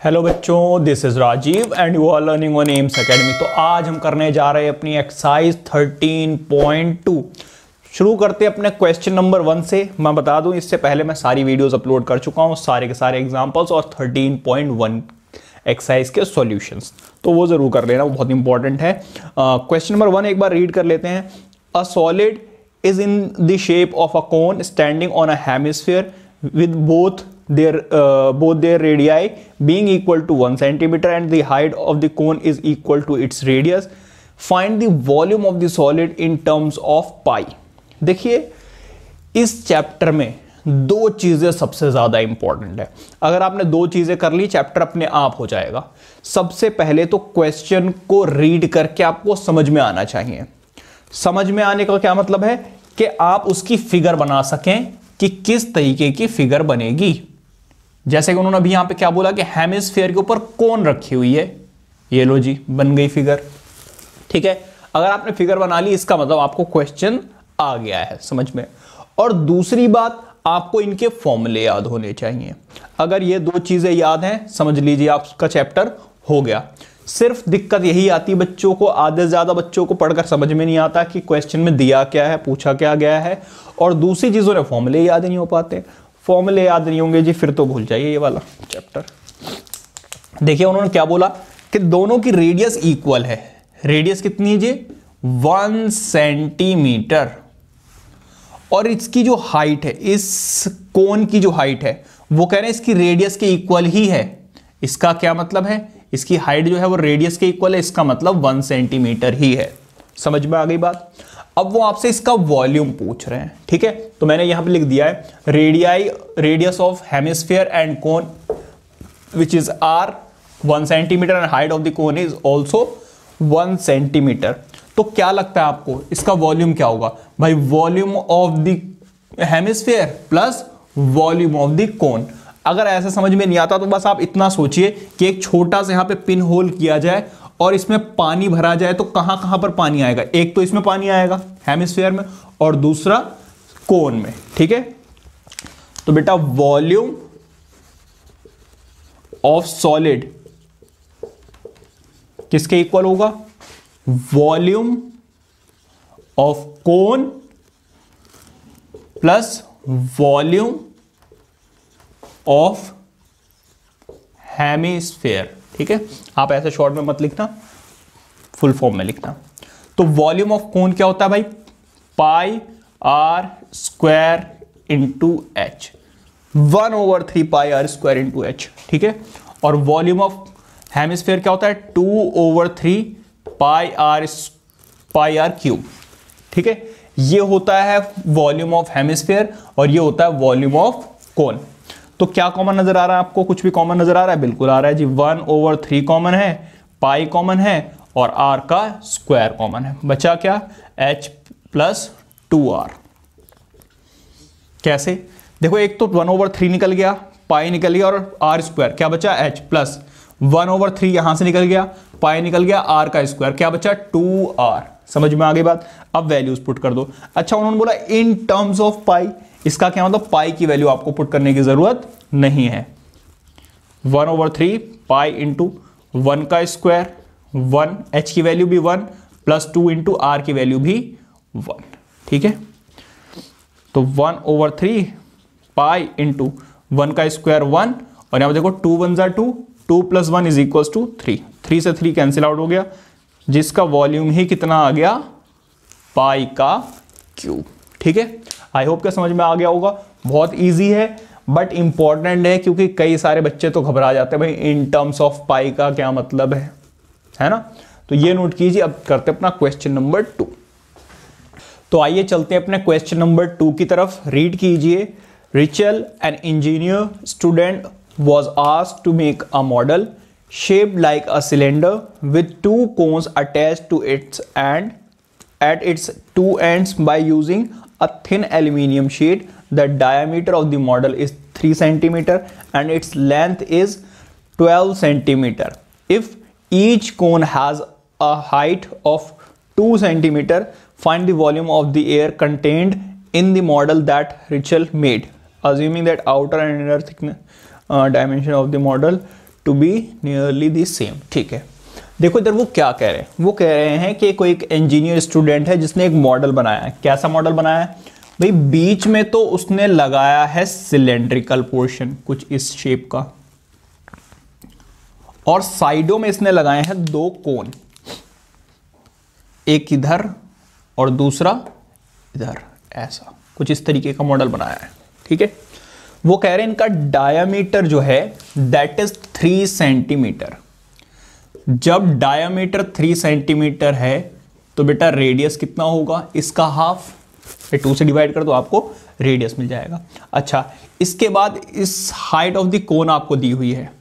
Hello बच्चों, this is Rajiv and you are learning on Aims academy. तो आज हम करने जा रहे हैं अपनी एक्सरसाइज 13.2। शुरू करते हैं अपने क्वेश्चन नंबर 1 से। मैं बता दूं, इससे पहले मैं सारी वीडियोस अपलोड कर चुका हूं, सारे के सारे एग्जांपल्स और 13.1 एक्सरसाइज के सॉल्यूशंस, तो वो जरूर कर लेना, वो बहुत इंपॉर्टेंट है। क्वेश्चन नंबर 1 एक बार रीड कर लेते हैं। A solid is in the shape of a cone standing on a hemisphere with both their radii being equal to 1 centimeter and the height of the cone is equal to its radius. Find the volume of the solid in terms of pi. देखिए, इस chapter में दो चीजें सबसे ज्यादा important है। अगर आपने दो चीजें कर ली, चैप्टर अपने आप हो जाएगा। सबसे पहले तो क्वेश्चन को रीड करके आपको समझ में आना चाहिए। समझ में आने का क्या मतलब है कि आप उसकी फिगर बना सकें कि किस तरीके की फिगर बनेगी। जैसे कि उन्होंने अभी यहां पे क्या बोला कि हेमिस्फीयर के ऊपर कोन रखी हुई है, ये लो जी, बन गई फिगर। ठीक है, अगर आपने फिगर बना ली, इसका मतलब आपको क्वेश्चन आ गया है समझ में। और दूसरी बात, आपको इनके फॉर्मूले याद होने चाहिए। अगर ये दो चीजें याद हैं, समझ लीजिए आपका चैप्टर हो गया। सिर्फ दिक्कत यही आती है बच्चों को, आधे से ज्यादा बच्चों को पढ़कर समझ में नहीं आता कि क्वेश्चन में दिया क्या है, पूछा क्या गया है, और दूसरी चीजों ने फॉर्मूले याद नहीं हो पाते। फॉर्मूले याद नहीं होंगे जी, फिर तो भूल जाइए ये वाला चैप्टर। देखिए उन्होंने क्या बोला कि दोनों की रेडियस इक्वल है। रेडियस कितनी है जी? 1 सेंटीमीटर। और इसकी जो हाइट है, इस कोन की जो हाइट है, वो कह रहे हैं इसकी रेडियस के इक्वल ही है। इसका क्या मतलब है? इसकी हाइट जो है वो रेडियस के इक्वल है, इसका मतलब 1 सेंटीमीटर ही है। समझ में आ गई बात? अब वो आपसे इसका वॉल्यूम पूछ रहे हैं। ठीक है, तो मैंने यहां पे लिख दिया है radius of hemisphere and cone which is r 1 centimetre and height of the cone is also 1 centimetre. तो क्या लगता है आपको इसका वॉल्यूम क्या होगा भाई? Volume of the hemisphere plus volume of the कोन। अगर ऐसे समझ में नहीं आता तो बस आप इतना सोचिए कि एक छोटा सा यहां पे पिन होल किया जाए और इसमें पानी भरा जाए, तो कहां कहां पर पानी आएगा? एक तो इसमें पानी आएगा हेमिस्फीयर में, और दूसरा कोन में। ठीक है, तो बेटा वॉल्यूम ऑफ सॉलिड किसके इक्वल होगा? Volume of cone plus volume of hemisphere. ठीक है, आप ऐसे शॉर्ट में मत लिखना, फुल फॉर्म में लिखना। तो वॉल्यूम ऑफ कोन क्या होता है भाई? Pi are square into H, 1/3 pi are square into H. ठीक है, और वॉल्यूम ऑफ हेमिस्फीयर क्या होता है? 2/3 पाई आर क्यूब। ठीक है, ये होता है वॉल्यूम ऑफ हेमिस्फीयर और ये होता है वॉल्यूम ऑफ कोन। तो क्या कॉमन नजर आ रहा है आपको? कुछ भी कॉमन नजर आ रहा है? बिल्कुल आ रहा है जी। 1/3 कॉमन है, पाई कॉमन है और आर का स्क्वायर कॉमन है। बचा क्या? h plus 2r। कैसे? देखो, एक तो 1/3 निकल गया, पाई निकल गया और आर स्क्वायर, क्या बचा? h प्लस 1/3 यहां से निकल गया, पाई निकल गया, आर का स्क्वायर, क्या बचा? 2r। समझ में आ गई बात? अब वैल्यूज पुट कर दो। अच्छा, उन्होंने बोला इन टर्म्स ऑफ पाई, इसका क्या मतलब? पाई की वैल्यू आपको पुट करने की जरूरत नहीं है। 1/3 पाई इंटू 1 का स्क्वायर 1, h की वैल्यू भी 1 प्लस 2 इंटू आर की वैल्यू भी 1। ठीक है, तो 1/3 पाई इंटू 1 का स्क्वायर 1, और यहां पर देखो 2 1 जा 2, 2 प्लस 1 इज इक्वल टू 3। 3 से 3 कैंसिल आउट हो गया, जिसका वॉल्यूम ही कितना आ गया? पाई का क्यूब। ठीक है, आई होप क्या समझ में आ गया होगा। बहुत इजी है बट इंपॉर्टेंट है, क्योंकि कई सारे बच्चे तो घबरा जाते हैं भाई इन टर्म्स ऑफ पाई का क्या मतलब है ना? तो ये नोट कीजिए। अब करते हैं अपना क्वेश्चन नंबर 2। तो आइए चलते हैं अपने क्वेश्चन नंबर 2 की तरफ। रीड कीजिए। Rachel, an engineer student, was asked to make a model shaped like a cylinder with 2 cones attached to its and at its 2 ends by using a thin aluminium sheet. The diameter of the model is 3 centimeter and its length is 12 centimeter. If each cone has a height of 2 centimeter, find the volume of the air contained in the model that Ritchel made, assuming that outer and inner thickness dimension of the model to be nearly the same. ठीक है, देखो इधर वो क्या कह रहे हैं, वो कह रहे हैं कि कोई एक इंजीनियर स्टूडेंट है जिसने एक मॉडल बनाया है। कैसा मॉडल बनाया है भाई? बीच में तो उसने लगाया है सिलेंड्रिकल पोर्शन कुछ इस शेप का, और साइडों में इसने लगाए हैं दो कोन, एक इधर और दूसरा इधर, ऐसा कुछ इस तरीके का मॉडल बनाया है। ठीक है, वो कह रहे हैं इनका डायामीटर जो है दैट इज 3 सेंटीमीटर। जब डायामीटर 3 सेंटीमीटर है तो बेटा रेडियस कितना होगा? इसका हाफ, 2 से डिवाइड कर दो आपको रेडियस मिल जाएगा। अच्छा, इसके बाद इस हाइट ऑफ द कोन आपको दी हुई है,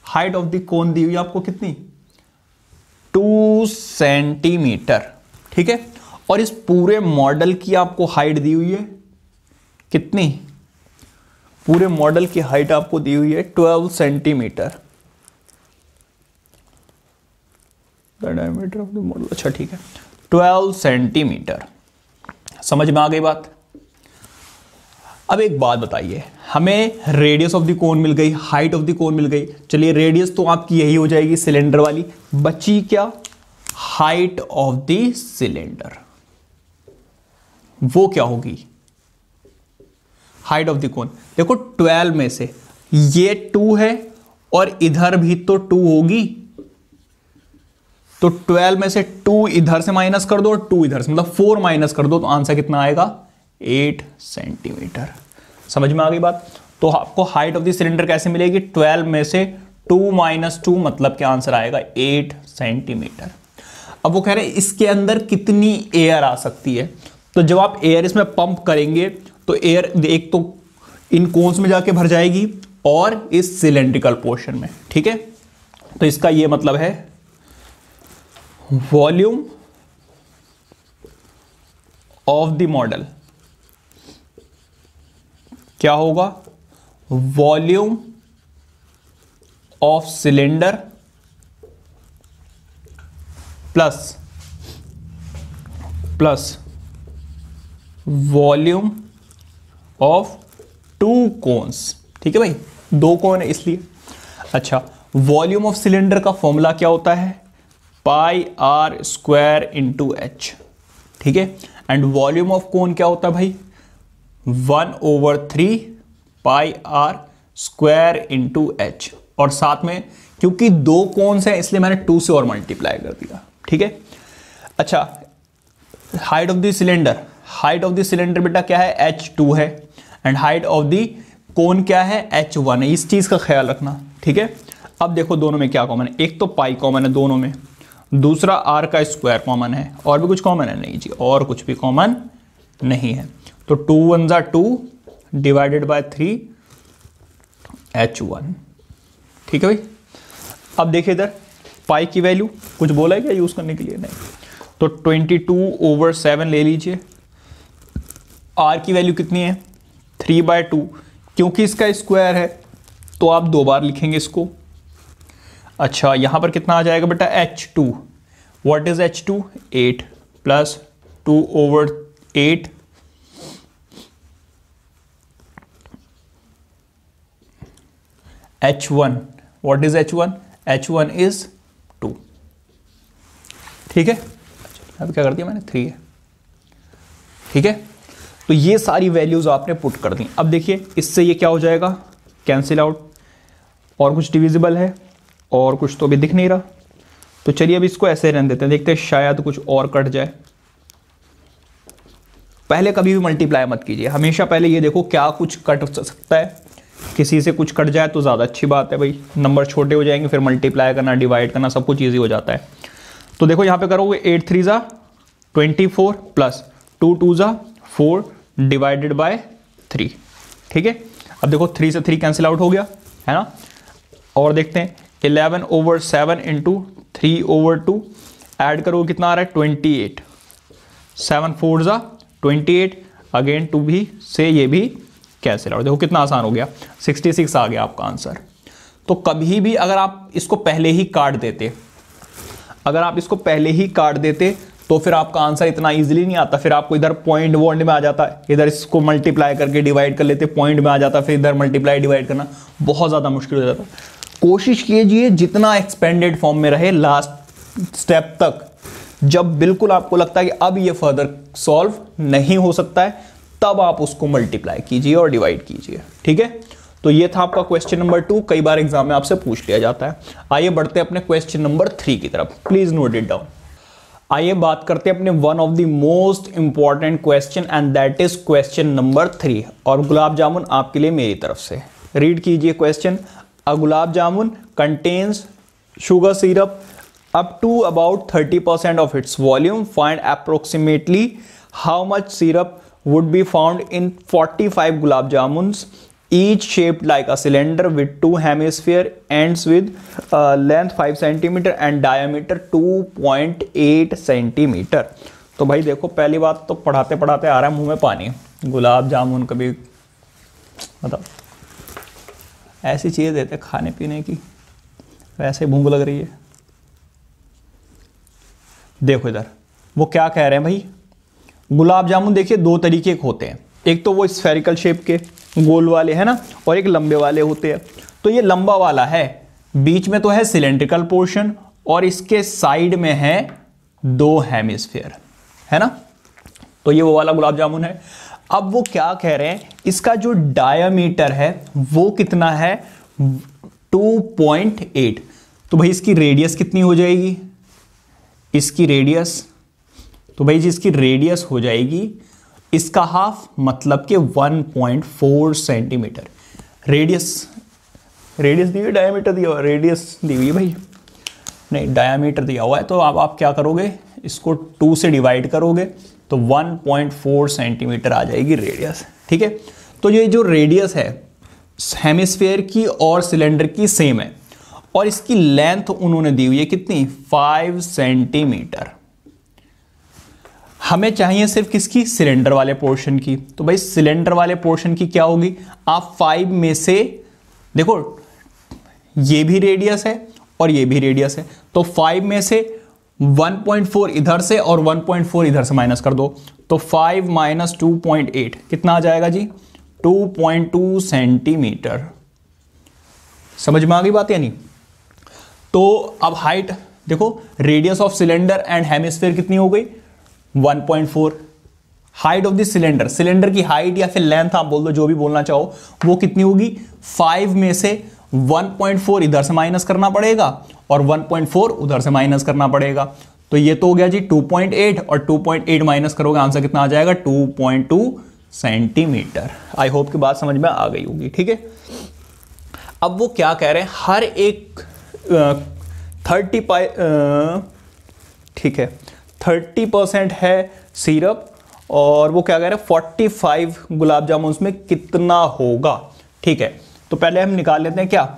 हाइट ऑफ द कोन दी हुई है आपको कितनी? 2 सेंटीमीटर। ठीक है, और इस पूरे मॉडल की आपको हाइट दी हुई है कितनी? पूरे मॉडल की हाइट आपको दी हुई है 12 centimetre. Diameter of the model, अच्छा ठीक है, 12 सेंटीमीटर। समझ में आ गई बात? अब एक बात बताइए, हमें रेडियस ऑफ द कोन मिल गई, हाइट ऑफ द कोन मिल गई। चलिए रेडियस तो आपकी यही हो जाएगी सिलेंडर वाली, बची क्या? Height of the cylinder. वो क्या होगी? हाइट ऑफ द कोन। देखो 12 में से ये 2 है और इधर भी तो 2 होगी, तो 12 में से 2 इधर से माइनस कर दो और 2 इधर से, मतलब 4 माइनस कर दो, तो आंसर कितना आएगा? 8 सेंटीमीटर। समझ में आ गई बात? तो आपको हाइट ऑफ द सिलेंडर कैसे मिलेगी? 12 में से 2 माइनस 2 मतलब क्या आंसर आएगा? 8 सेंटीमीटर। अब वो कह रहे हैं इसके अंदर कितनी एयर आ सकती है। तो जब आप एयर इसमें पंप करेंगे तो एयर एक तो इन कोन्स में जाके भर जाएगी और इस सिलेंड्रिकल पोर्शन में। ठीक है, तो इसका ये मतलब है वॉल्यूम ऑफ द मॉडल क्या होगा? Volume of cylinder plus volume of 2 cones. ठीक है भाई, 2 कोन है इसलिए। अच्छा, वॉल्यूम ऑफ सिलेंडर का फॉर्मूला क्या होता है? Pi are square into H. ठीक है, एंड वॉल्यूम ऑफ कोन क्या होता है भाई? 1/3 pi are square into H. और साथ में क्योंकि 2 कोन्स हैं इसलिए मैंने 2 से और मल्टीप्लाई कर दिया। ठीक है, अच्छा, height of the cylinder, height of the cylinder बेटा क्या है? h2 है, एंड हाइट ऑफ द कोन क्या है? h1 है। इस चीज का ख्याल रखना। ठीक है, अब देखो दोनों में क्या कॉमन है? एक तो पाई कॉमन है दोनों में, दूसरा आर का स्क्वायर कॉमन है, और भी कुछ कॉमन है? नहीं जी, और कुछ भी कॉमन नहीं है। तो 2 1 2 डिवाइडेड बाय 3 h1। ठीक है भाई, अब देखिए इधर पाई की वैल्यू कुछ बोला है क्या यूज करने के लिए? नहीं, तो 22/7 ले लीजिए। आर की वैल्यू कितनी है? 3/2। क्योंकि इसका स्क्वायर है तो आप 2 बार लिखेंगे इसको। अच्छा, यहां पर कितना आ जाएगा बेटा? h2। What is h2? 8 plus 2/8 h1। What is h1? h1 is 2। ठीक है, अब क्या कर दिया मैंने? 3 है। ठीक है, तो ये सारी वैल्यूज आपने पुट कर दी। अब देखिए इससे ये क्या हो जाएगा? Cancel out. और कुछ डिविजिबल है और कुछ तो अभी दिख नहीं रहा, तो चलिए अब इसको ऐसे रहने देते हैं, देखते हैं शायद कुछ और कट जाए। पहले कभी भी मल्टीप्लाई मत कीजिए, हमेशा पहले ये देखो क्या कुछ कट सकता है। किसी से कुछ कट जाए तो ज़्यादा अच्छी बात है भाई, नंबर छोटे हो जाएंगे, फिर मल्टीप्लाई करना, डिवाइड करना सब कुछ ईजी हो जाता है। तो देखो यहाँ पे करोगे 8 3 ज़ा 24 प्लस 2 2 ज़ा 4 डिवाइडेड बाय 3। ठीक है, अब देखो 3 से 3 कैंसिल आउट हो गया है ना। और देखते हैं 11/7 इंटू 3/2 ऐड करो कितना आ रहा है? 28। 7 4 ज़ा 28, अगेन 2 भी से ये भी कैंसिल आउट। देखो कितना आसान हो गया, 66 आ गया आपका आंसर। तो कभी भी अगर आप इसको पहले ही काट देते, अगर आप इसको पहले ही काट देते तो फिर आपका आंसर इतना इजीली नहीं आता। फिर आपको इधर पॉइंट वॉइंट में आ जाता है, इधर इसको मल्टीप्लाई करके डिवाइड कर लेते, पॉइंट में आ जाता, फिर इधर मल्टीप्लाई डिवाइड करना बहुत ज़्यादा मुश्किल हो जाता। कोशिश कीजिए जितना एक्सपेंडेड फॉर्म में रहे लास्ट स्टेप तक। जब बिल्कुल आपको लगता है कि अब ये फर्दर सॉल्व नहीं हो सकता है, तब आप उसको मल्टीप्लाई कीजिए और डिवाइड कीजिए। ठीक है, तो ये था आपका क्वेश्चन नंबर 2। कई बार एग्जाम में आपसे पूछ लिया जाता है। आइए बढ़ते हैं अपने क्वेश्चन नंबर 3 की तरफ। Please note it down. आइए बात करते हैं अपने one of the most important question and that is question number 3। और गुलाब जामुन आपके लिए मेरी तरफ से रीड कीजिए question. A gulab jamun contains sugar syrup up to about 30% of its volume. Find approximately how much syrup would be found in 45 gulab jamuns, each shaped like a cylinder with 2 hemisphere, ends with length 5 cm and diameter 2.8 cm. तो भाई देखो, पहली बात तो पढ़ाते पढ़ाते आ रहा है मुंह में पानी। गुलाब जामुन कभी मतलब ऐसी चीज़ देते खाने पीने की, वैसे भूख लग रही है। देखो इधर वो क्या कह रहे हैं भाई, गुलाब जामुन देखिए दो तरीके के होते हैं। एक तो वो स्फेरिकल शेप के गोल वाले है ना, और एक लंबे वाले होते हैं। तो ये लंबा वाला है, बीच में तो है सिलेंड्रिकल पोर्शन और इसके साइड में है 2 हेमिस्फीयर, है ना। तो ये वो वाला गुलाब जामुन है। अब वो क्या कह रहे हैं, इसका जो डायामीटर है वो कितना है, 2.8। तो भाई इसकी रेडियस कितनी हो जाएगी, इसकी रेडियस, तो भाई जी इसकी रेडियस हो जाएगी इसका हाफ, मतलब कि 1.4 सेंटीमीटर। रेडियस दी हुई, डायामीटर दिया हुआ, रेडियस दी हुई है भाई, नहीं डायामीटर दिया हुआ है। तो अब आप क्या करोगे, इसको 2 से डिवाइड करोगे तो 1.4 सेंटीमीटर आ जाएगी रेडियस। ठीक है, तो ये जो रेडियस है हेमिस्फीयर की और सिलेंडर की सेम है, और इसकी लेंथ उन्होंने दी हुई है कितनी, 5 सेंटीमीटर। हमें चाहिए सिर्फ किसकी, सिलेंडर वाले पोर्शन की। तो भाई सिलेंडर वाले पोर्शन की क्या होगी, आप 5 में से देखो ये भी रेडियस है और ये भी रेडियस है, तो 5 में से 1.4 इधर से और 1.4 इधर से माइनस कर दो, तो 5 माइनस 2.8 कितना आ जाएगा जी, 2.2 सेंटीमीटर। समझ में आ गई बात या नहीं। तो अब हाइट देखो, radius of cylinder and hemisphere कितनी हो गई, 1.4। Height of the cylinder, cylinder की हाइट या फिर लेंथ आप बोल दो, जो भी बोलना चाहो, वो कितनी होगी, 5 में से 1.4 इधर से माइनस करना पड़ेगा और 1.4 उधर से माइनस करना पड़ेगा। तो ये तो हो गया जी 2.8, और 2.8 माइनस करोगे आंसर कितना आ जाएगा, 2.2 सेंटीमीटर। आई होप की बात समझ में आ गई होगी। ठीक है, अब वो क्या कह रहे हैं, हर एक 30% है सिरप, और वो क्या कह रहे हैं 45 गुलाब जामुन में कितना होगा। ठीक है, तो पहले हम निकाल लेते हैं क्या,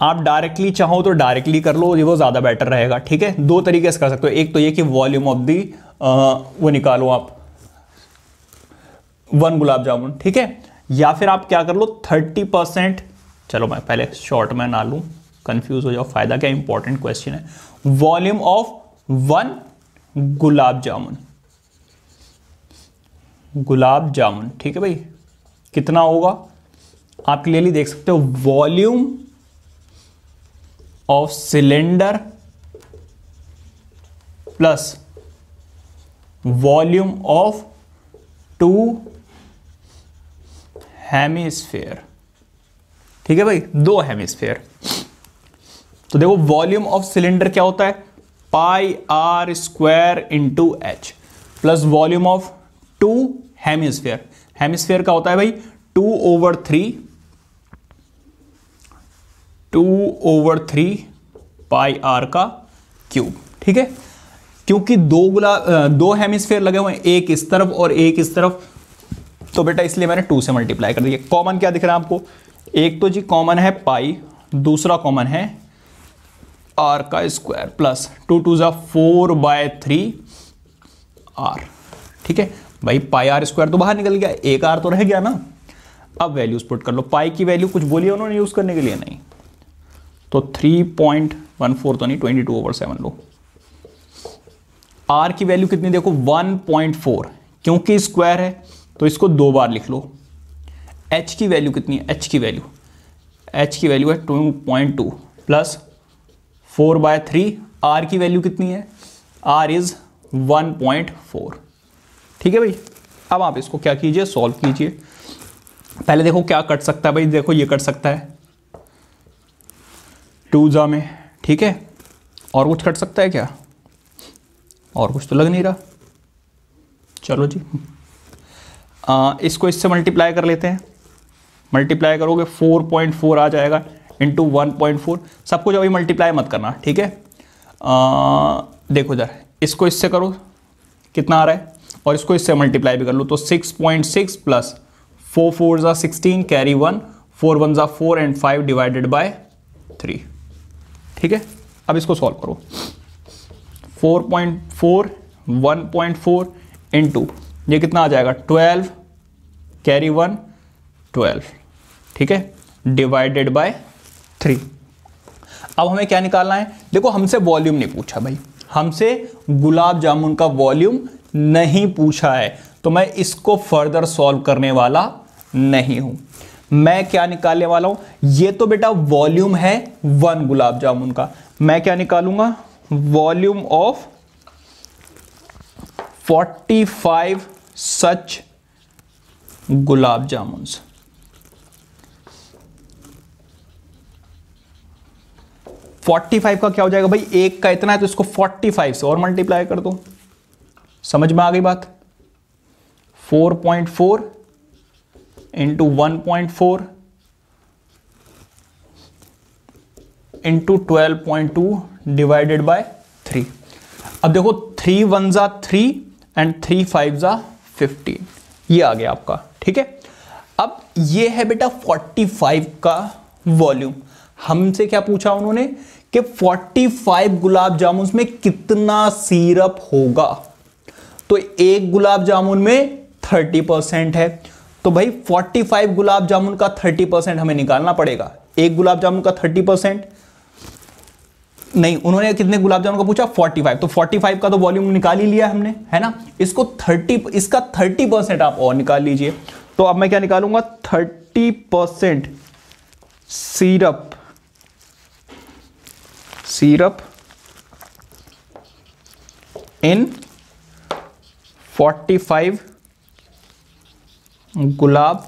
आप डायरेक्टली चाहो तो डायरेक्टली कर लो, ये वो ज्यादा बेटर रहेगा। ठीक है, दो तरीके से कर सकते हो, एक तो ये कि वॉल्यूम ऑफ दी वो निकालो आप 1 गुलाब जामुन, ठीक है, या फिर आप क्या कर लो 30%, चलो मैं पहले शॉर्ट में ना लूं, कंफ्यूज हो जाओ, फायदा क्या, इंपॉर्टेंट क्वेश्चन है। वॉल्यूम ऑफ 1 गुलाब जामुन, ठीक है भाई, कितना होगा आप क्लियरली देख सकते हो, volume of cylinder plus volume of 2 hemisphere. ठीक है भाई, 2 हेमिस्फीयर। तो देखो वॉल्यूम ऑफ सिलेंडर क्या होता है, pi are square into H, plus volume of 2 hemisphere, hemisphere का होता है भाई 2/3 पाई आर का क्यूब। ठीक है, क्योंकि 2 हेमिस्फीयर लगे हुए हैं, एक इस तरफ और एक इस तरफ, तो बेटा इसलिए मैंने 2 से मल्टीप्लाई कर दिया। कॉमन क्या दिख रहा है आपको, एक तो जी कॉमन है पाई, दूसरा कॉमन है आर का स्क्वायर, प्लस 2 2 जा 4/3 आर। ठीक है भाई, पाई आर स्क्वायर तो बाहर निकल गया, एक आर तो रह गया ना। अब वैल्यूज पुट कर लो, पाई की वैल्यू कुछ बोली उन्होंने यूज करने के लिए, नहीं, तो 3.14 तो नहीं, 22/7 लो। आर की वैल्यू कितनी देखो 1.4, क्योंकि स्क्वायर है तो इसको 2 बार लिख लो, एच की वैल्यू कितनी है, एच की वैल्यू है 2.2 प्लस 4/3, आर की वैल्यू कितनी है, आर इज 1.4। ठीक है भाई, अब आप इसको क्या कीजिए, सॉल्व कीजिए। पहले देखो क्या कट सकता है भाई, देखो ये कट सकता है 2 में, ठीक है, और कुछ कट सकता है क्या, और कुछ तो लग नहीं रहा। चलो जी, इसको इससे मल्टीप्लाई कर लेते हैं, मल्टीप्लाई करोगे 4.4 आ जाएगा इंटू 1.4। सब कुछ अभी मल्टीप्लाई मत करना, ठीक है। देखो इधर, इसको इससे करो कितना आ रहा है, और इसको इससे मल्टीप्लाई भी कर लो तो 6.6 प्लस 4 4 ज़ा 16 कैरी 1, 4 1 ज़ा 4 एंड 5 डिवाइडेड बाय 3। ठीक है, अब इसको सॉल्व करो। 4.4 1.4 इंटू ये कितना आ जाएगा 12 कैरी 1 12, ठीक है, डिवाइडेड बाय 3। अब हमें क्या निकालना है, देखो हमसे वॉल्यूम नहीं पूछा भाई, हमसे गुलाब जामुन का वॉल्यूम नहीं पूछा है, तो मैं इसको फर्दर सॉल्व करने वाला नहीं हूं। मैं क्या निकालने वाला हूं, ये तो बेटा वॉल्यूम है 1 गुलाब जामुन का, मैं क्या निकालूंगा, वॉल्यूम ऑफ 45 सच गुलाब जामुन। 45 का क्या हो जाएगा भाई, एक का इतना है तो इसको 45 से और मल्टीप्लाई कर दो। समझ में आ गई बात। 4.4 इंटू 1.4 इंटू 12.2 डिवाइडेड बाय 3। अब देखो 3 1 ज़ा 3 एंड 3 5 ज़ा 15, ये आ गया आपका। ठीक है, अब ये है बेटा 45 का वॉल्यूम। हमसे क्या पूछा उन्होंने कि 45 गुलाब जामुन में कितना सिरप होगा, तो एक गुलाब जामुन में 30% है, तो भाई 45 गुलाब जामुन का 30% हमें निकालना पड़ेगा। एक गुलाब जामुन का 30% नहीं, उन्होंने कितने गुलाब जामुन का पूछा 45, तो 45 का तो वॉल्यूम निकाल ही लिया हमने, है ना। इसको 30, इसका 30% आप और निकाल लीजिए। तो अब मैं क्या निकालूंगा, 30% सिरप इन 45 गुलाब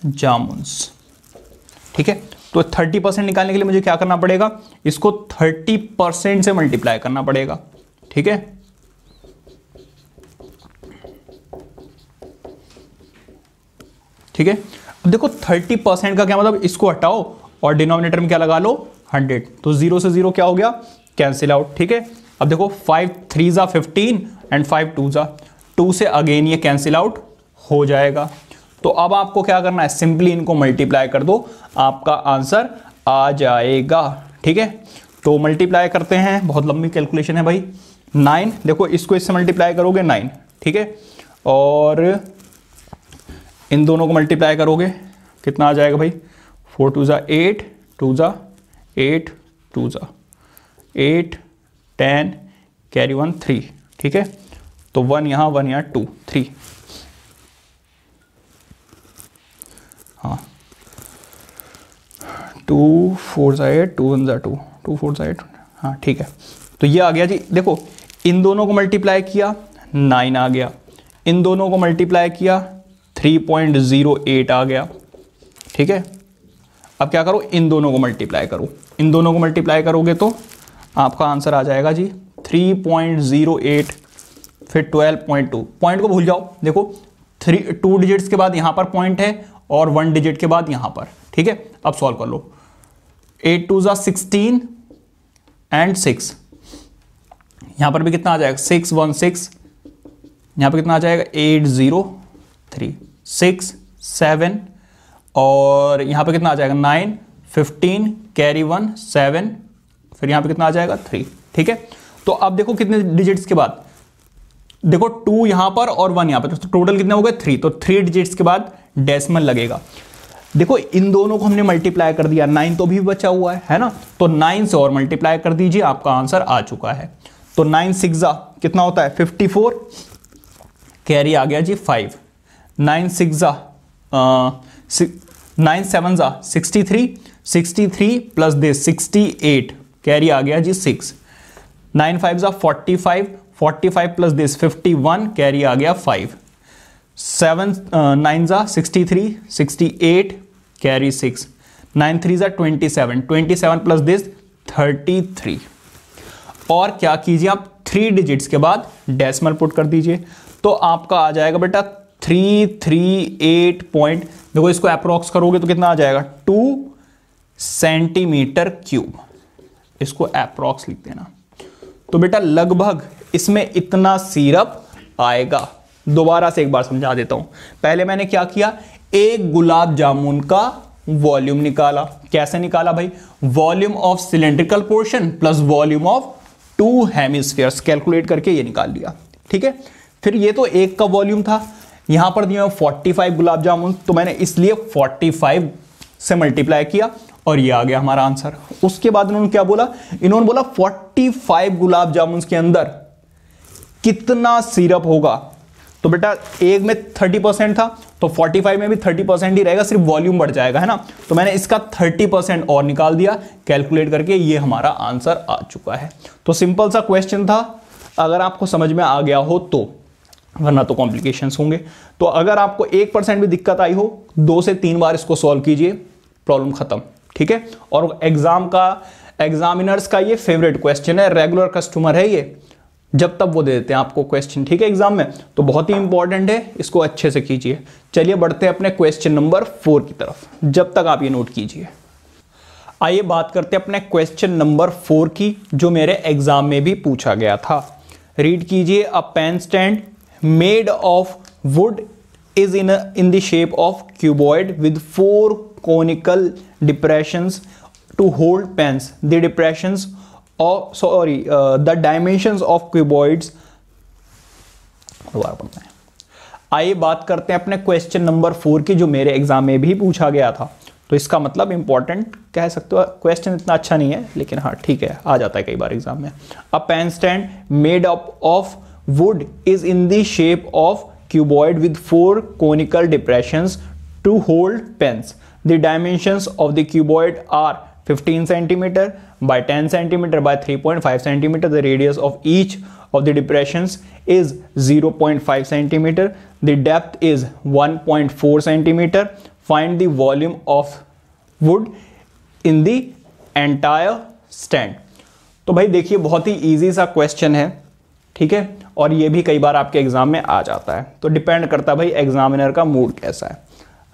जामुन्स। ठीक है, तो 30% निकालने के लिए मुझे क्या करना पड़ेगा, इसको 30% से मल्टीप्लाई करना पड़ेगा। ठीक है, ठीक है। अब देखो 30% का क्या मतलब, इसको हटाओ और डिनोमिनेटर में क्या लगा लो 100, तो 0 से 0 क्या हो गया, कैंसिल आउट। ठीक है, अब देखो 5 3 ज़ा 15 एंड 5 2 ज़ा 2 से अगेन ये कैंसिल आउट हो जाएगा। तो अब आपको क्या करना है, सिंपली इनको मल्टीप्लाई कर दो, आपका आंसर आ जाएगा। ठीक है, तो मल्टीप्लाई करते हैं, बहुत लंबी कैलकुलेशन है भाई। 9, देखो इसको इससे मल्टीप्लाई करोगे 9, ठीक है, और इन दोनों को मल्टीप्लाई करोगे कितना आ जाएगा भाई, 4 2 ज़ा 8 2 ज़ा 8 2 ज़ा 8 10 कैरी 1 3। ठीक है, तो 1 यहाँ 1 यहाँ 2 3, हाँ 2 4 ज़ा 8 2 1 ज़ा 2 2 4 ज़ा 8, हाँ ठीक है। तो ये आ गया जी। देखो इन दोनों को मल्टीप्लाई किया 9 आ गया, इन दोनों को मल्टीप्लाई किया 3.08 आ गया। ठीक है, अब क्या करो, इन दोनों को मल्टीप्लाई करो, इन दोनों को मल्टीप्लाई करोगे तो आपका आंसर आ जाएगा जी 3.08, फिर 12.2। पॉइंट को भूल जाओ, देखो 2 डिजिट्स के बाद यहां पर पॉइंट है और 1 डिजिट के बाद यहां पर। ठीक है, अब सॉल्व कर लो। 8 2 ज़ा 16 एंड 6, यहां पर भी कितना आ जाएगा 6 1 6, यहां पर कितना आ जाएगा 8 0 3 6 7, और यहां पर कितना आ जाएगा 9 15 कैरी 1 7, फिर यहां पे कितना आ जाएगा 3। ठीक है, तो अब देखो कितने डिजिट्स के बाद, देखो 2 यहां पर और 1 यहां पर, तो टोटल कितने हो गए 3, तो 3 डिजिट्स के बाद डेसिमल लगेगा। देखो इन दोनों को हमने मल्टीप्लाई कर दिया, 9 तो भी बचा हुआ है ना, तो 9 से और मल्टीप्लाई कर दीजिए, आपका आंसर आ चुका है। तो 9 6 ज़ा कितना होता है 54, कैरी आ गया जी 5, 9 6 ज़ा 9 7 जा 63, 63 प्लस दिस 68 कैरी आ गया जी 6, 9 5 जा 45, 45 प्लस दिस 51 कैरी आ गया 5, 7 9 जा 63, 68 कैरी 6, 9 3 जा 27, 27 प्लस दिस 33। और क्या कीजिए आप 3 डिजिट्स के बाद डेसिमल पुट कर दीजिए, तो आपका आ जाएगा बेटा 338 पॉइंट, देखो इसको अप्रोक्स करोगे तो कितना आ जाएगा 2 सेंटीमीटर क्यूब, इसको अप्रोक्स लिख देना। तो बेटा लगभग इसमें इतना सिरप आएगा। दोबारा से एक बार समझा देता हूं। पहले मैंने क्या किया, एक गुलाब जामुन का वॉल्यूम निकाला। कैसे निकाला भाई, volume of cylindrical portion plus volume of 2 hemispheres calculate करके ये निकाल लिया। ठीक है, फिर ये तो एक का वॉल्यूम था, यहां पर दिया 45 गुलाब जामुन, तो मैंने इसलिए 45 से मल्टीप्लाई किया और ये आ गया हमारा आंसर। उसके बाद इन्होंने क्या बोला, इन्होंने बोला 45 गुलाब जामुन के अंदर कितना सिरप होगा। तो बेटा एक में 30% था, तो 45 में भी 30% ही रहेगा, सिर्फ वॉल्यूम बढ़ जाएगा, है ना। तो मैंने इसका 30% और निकाल दिया कैलकुलेट करके, ये हमारा आंसर आ चुका है। तो सिंपल सा क्वेश्चन था, अगर आपको समझ में आ गया हो तो, वरना तो कॉम्प्लिकेशंस होंगे। तो अगर आपको 1% भी दिक्कत आई हो, 2 से 3 बार इसको सॉल्व कीजिए, प्रॉब्लम खत्म। ठीक है, और एग्जामिनर्स का ये फेवरेट क्वेश्चन है, रेगुलर कस्टमर है ये, जब तक वो दे देते हैं आपको क्वेश्चन, ठीक है, एग्जाम में, तो बहुत ही इंपॉर्टेंट है, इसको अच्छे से कीजिए। चलिए बढ़ते हैं अपने क्वेश्चन नंबर 4 की तरफ, जब तक आप ये नोट कीजिए। आइए बात करते हैं अपने क्वेश्चन नंबर 4 की, जो मेरे एग्जाम में भी पूछा गया था। रीड कीजिए, a pen stand made of wood is in the shape of cuboid with 4 conical depressions to hold pens. The depressions of the dimensions of cuboids, दोबारा पढ़ना है। आइए बात करते हैं अपने क्वेश्चन नंबर 4 की, जो मेरे एग्जाम में भी पूछा गया था। तो इसका मतलब इंपॉर्टेंट कह सकते हो, क्वेश्चन इतना अच्छा नहीं है लेकिन हाँ ठीक है, आ जाता है कई बार एग्जाम में। A pen stand made up of wood is in the shape of cuboid with 4 conical depressions to hold pens. The dimensions of the cuboid are 15 cm by 10 cm by 3.5 cm. The radius of each of the depressions is 0.5 cm. The depth is 1.4 cm. Find the volume of wood in the entire stand. तो भाई देखिए बहुत ही easy सा question है, ठीक है, और ये भी कई बार आपके एग्जाम में आ जाता है। तो डिपेंड करता है भाई एग्जामिनर का मूड कैसा है।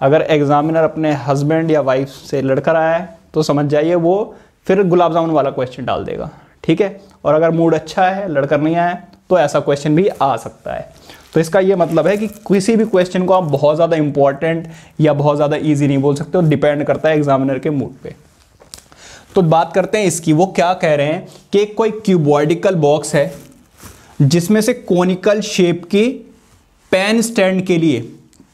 अगर एग्जामिनर अपने हस्बैंड या वाइफ से लड़कर आया है तो समझ जाइए वो फिर गुलाब जामुन वाला क्वेश्चन डाल देगा, ठीक है। और अगर मूड अच्छा है, लड़कर नहीं आया, तो ऐसा क्वेश्चन भी आ सकता है। तो इसका ये मतलब है कि किसी भी क्वेश्चन को आप बहुत ज़्यादा इंपॉर्टेंट या बहुत ज़्यादा ईजी नहीं बोल सकते, डिपेंड करता है एग्जामिनर के मूड पे। तो बात करते हैं इसकी, वो क्या कह रहे हैं कि कोई क्यूबॉइडिकल बॉक्स है जिसमें से कोनिकल शेप की पेन स्टैंड के लिए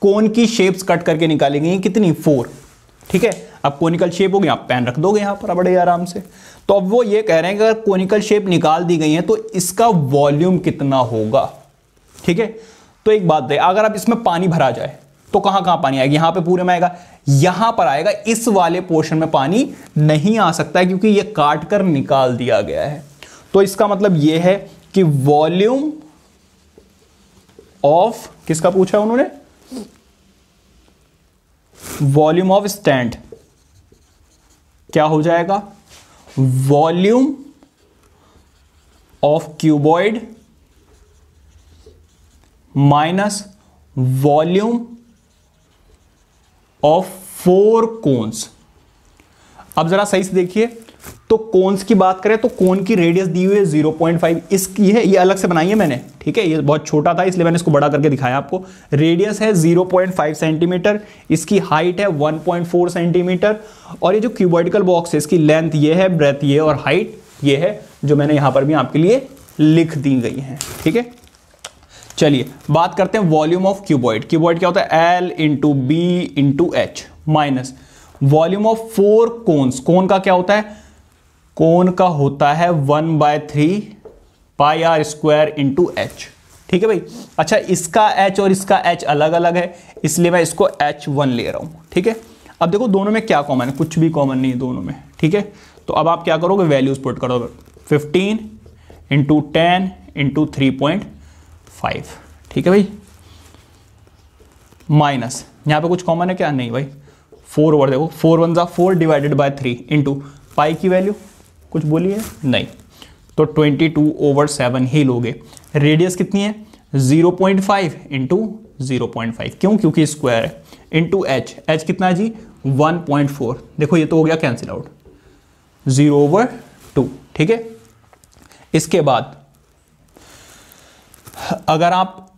कोन की शेप्स कट करके निकाली गई हैं, कितनी 4, ठीक है। अब कोनिकल शेप हो गई, आप पेन रख दोगे यहां पर बड़े आराम से। तो अब वो ये कह रहे हैं कि अगर कोनिकल शेप निकाल दी गई है तो इसका वॉल्यूम कितना होगा, ठीक है। तो एक बात है, अगर अब इसमें पानी भरा जाए तो कहां कहां पानी आएगा, यहां पे पूरे में आएगा, यहां पर आएगा, इस वाले पोर्शन में पानी नहीं आ सकता है क्योंकि यह काट कर निकाल दिया गया है। तो इसका मतलब यह है कि वॉल्यूम ऑफ, किसका पूछा उन्होंने, वॉल्यूम ऑफ स्टैंड क्या हो जाएगा, volume of cuboid minus volume of 4 cones. अब जरा सही से देखिए, तो कोन्स की बात करें तो कोन की रेडियस दी हुई है 0.5, इसकी है, ये अलग से बनाई है मैंने, ठीक है, ये बहुत छोटा था इसलिए मैंने इसको बड़ा करके दिखाया आपको। रेडियस है 0.5 सेंटीमीटर, इसकी हाइट है 1.4 सेंटीमीटर, और ये जो क्यूबॉइडिकल बॉक्स है इसकी लेंथ ये है, ब्रेथ ये, और हाइट ये है, जो मैंने यहां पर भी आपके लिए लिख दी गई है, ठीक है। चलिए बात करते हैं वॉल्यूम ऑफ क्यूबॉइड। क्यूबॉइड क्या होता है, L into B into H minus volume of 4 cones. Cone का क्या होता है, कोन का होता है 1/3 pi r square into H, ठीक है भाई। अच्छा, इसका H और इसका H अलग अलग है, इसलिए मैं इसको H1 ले रहा हूं। ठीक है, अब देखो दोनों में क्या कॉमन है, कुछ भी कॉमन नहीं है दोनों में। ठीक है, तो अब आप क्या करोगे, वैल्यूज पुट करोगे, 15 इंटू 10 इंटू 3.5। ठीक है भाई, माइनस यहां पे कुछ कॉमन है क्या, नहीं भाई, 4 ओवर, देखो 4 1 जा 4 डिवाइडेड बाय 3 इंटू पाई की वैल्यू कुछ बोली है नहीं, तो 22/7 ही लोगे। रेडियस कितनी है, 0.5 इंटू 0.5, क्यों, क्योंकि स्क्वायर है, इंटू H कितना है जी, 1.4। देखो ये तो हो गया कैंसिल आउट, 0/2। ठीक है, इसके बाद अगर आप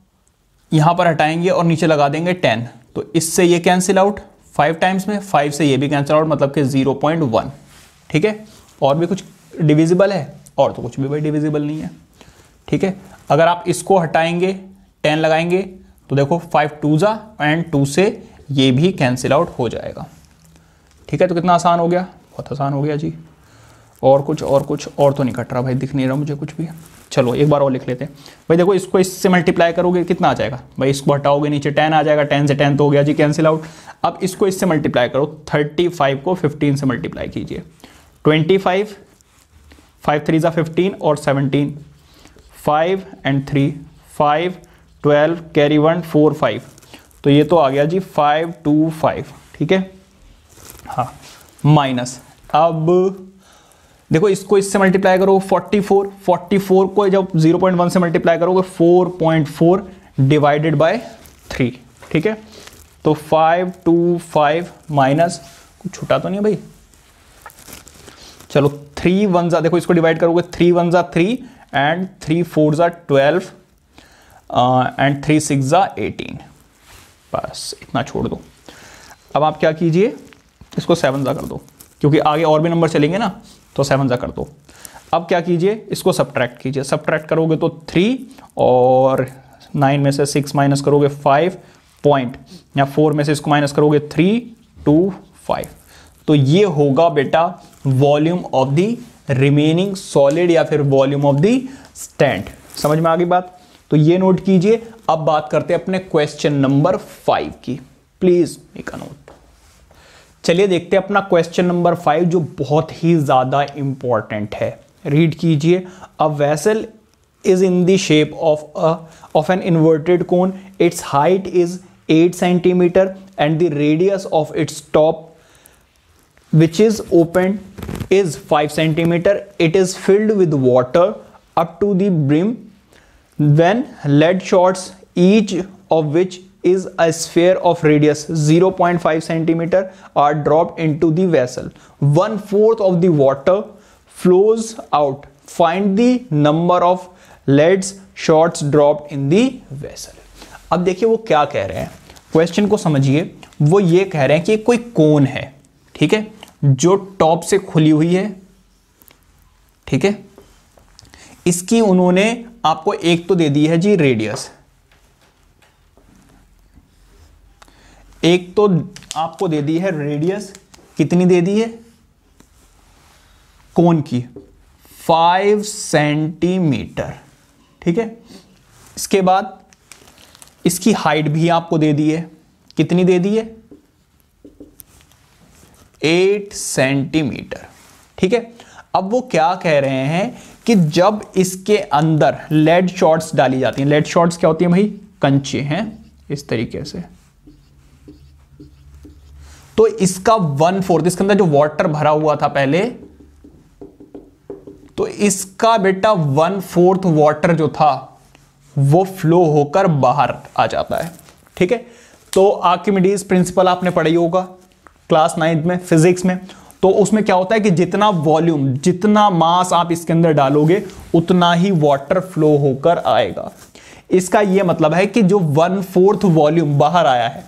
यहां पर हटाएंगे और नीचे लगा देंगे 10, तो इससे ये कैंसिल आउट 5 टाइम्स में, 5 से ये भी कैंसिल आउट, मतलब कि 0.1। ठीक है, और भी कुछ डिविजिबल है, और तो कुछ भी भाई डिविजिबल नहीं है। ठीक है, अगर आप इसको हटाएंगे 10 लगाएंगे तो देखो 5 2 जा एंड 2 से ये भी कैंसिल आउट हो जाएगा। ठीक है, तो कितना आसान हो गया, बहुत आसान हो गया जी। और कुछ और तो नहीं कट रहा भाई, दिख नहीं रहा मुझे कुछ भी। चलो एक बार और लिख लेते हैं भाई। देखो इसको इससे मल्टीप्लाई करोगे कितना आ जाएगा भाई, इसको हटाओगे नीचे 10 आ जाएगा, 10 से 10 तो हो गया जी कैंसिल आउट। अब इसको इससे मल्टीप्लाई करो, 35 को 15 से मल्टीप्लाई कीजिए, 25 5 3 जा 15 और 17, 5 and 3 5 12 कैरी 1 4 5, तो ये तो आ गया जी 525। ठीक है, हाँ, माइनस, अब देखो इसको इससे मल्टीप्लाई करो, 44 को जब 0.1 से मल्टीप्लाई करोगे 4.4 डिवाइडेड बाय 3। ठीक है, तो 525 माइनस, कुछ छुटा तो नहीं है भाई, चलो 3 1 जा, देखो इसको डिवाइड करोगे, 3 1 जा 3 एंड 3 4 जा 12 एंड 3 6 जा 18, बस इतना छोड़ दो। अब आप क्या कीजिए, इसको 7 जा कर दो, क्योंकि आगे और भी नंबर चलेंगे ना, तो 7 जा कर दो। अब क्या कीजिए, इसको सब्ट्रैक्ट कीजिए, सब्ट्रैक्ट करोगे तो 3 और 9 में से 6 माइनस करोगे 5 पॉइंट, या 4 में से इसको माइनस करोगे 3 2 5, तो ये होगा बेटा volume of the remaining solid या फिर वॉल्यूम ऑफ द स्टैंड। समझ में आ गई बात, तो ये नोट कीजिए। अब बात करते हैं अपने क्वेश्चन नंबर 5 की, प्लीज मेक अ नोट। चलिए देखते हैं अपना क्वेश्चन नंबर 5, जो बहुत ही ज्यादा इंपॉर्टेंट है। रीड कीजिए, a vessel is in the shape of an inverted cone, it's height is 8 centimetre and the radius of its top which is opened is 5 centimeter. It is filled with water up to the brim when lead shots, each of which is a sphere of radius 0.5 centimeter, are dropped into the vessel. 1/4 of the water flows out. Find the number of lead shots dropped in the vessel. अब देखिए वो क्या कह रहे हैं, question को समझिए। वो ये कह रहे हैं कि कोई कोन है, ठीक है, जो टॉप से खुली हुई है, ठीक है, इसकी उन्होंने आपको एक तो दे दी है जी रेडियस, एक तो आपको दे दी है रेडियस, कितनी दे दी है कोन की, 5 सेंटीमीटर, ठीक है। इसके बाद इसकी हाइट भी आपको दे दी है, कितनी दे दी है, 8 सेंटीमीटर, ठीक है। अब वो क्या कह रहे हैं कि जब इसके अंदर लेड शॉट्स डाली जाती हैं, लेड शॉट्स क्या होती हैं भाई, कंचे हैं इस तरीके से, तो इसका 1/4, इसके अंदर जो वाटर भरा हुआ था पहले, तो इसका बेटा 1/4 वाटर जो था वो फ्लो होकर बाहर आ जाता है, ठीक है। तो आर्किमिडीज प्रिंसिपल आपने पढ़ी होगा क्लास 9 में फिजिक्स में, तो उसमें क्या होता है कि जितना वॉल्यूम, जितना मास आप इसके अंदर डालोगे उतना ही वाटर फ्लो होकर आएगा। इसका यह मतलब है कि जो 1/4 वॉल्यूम बाहर आया है,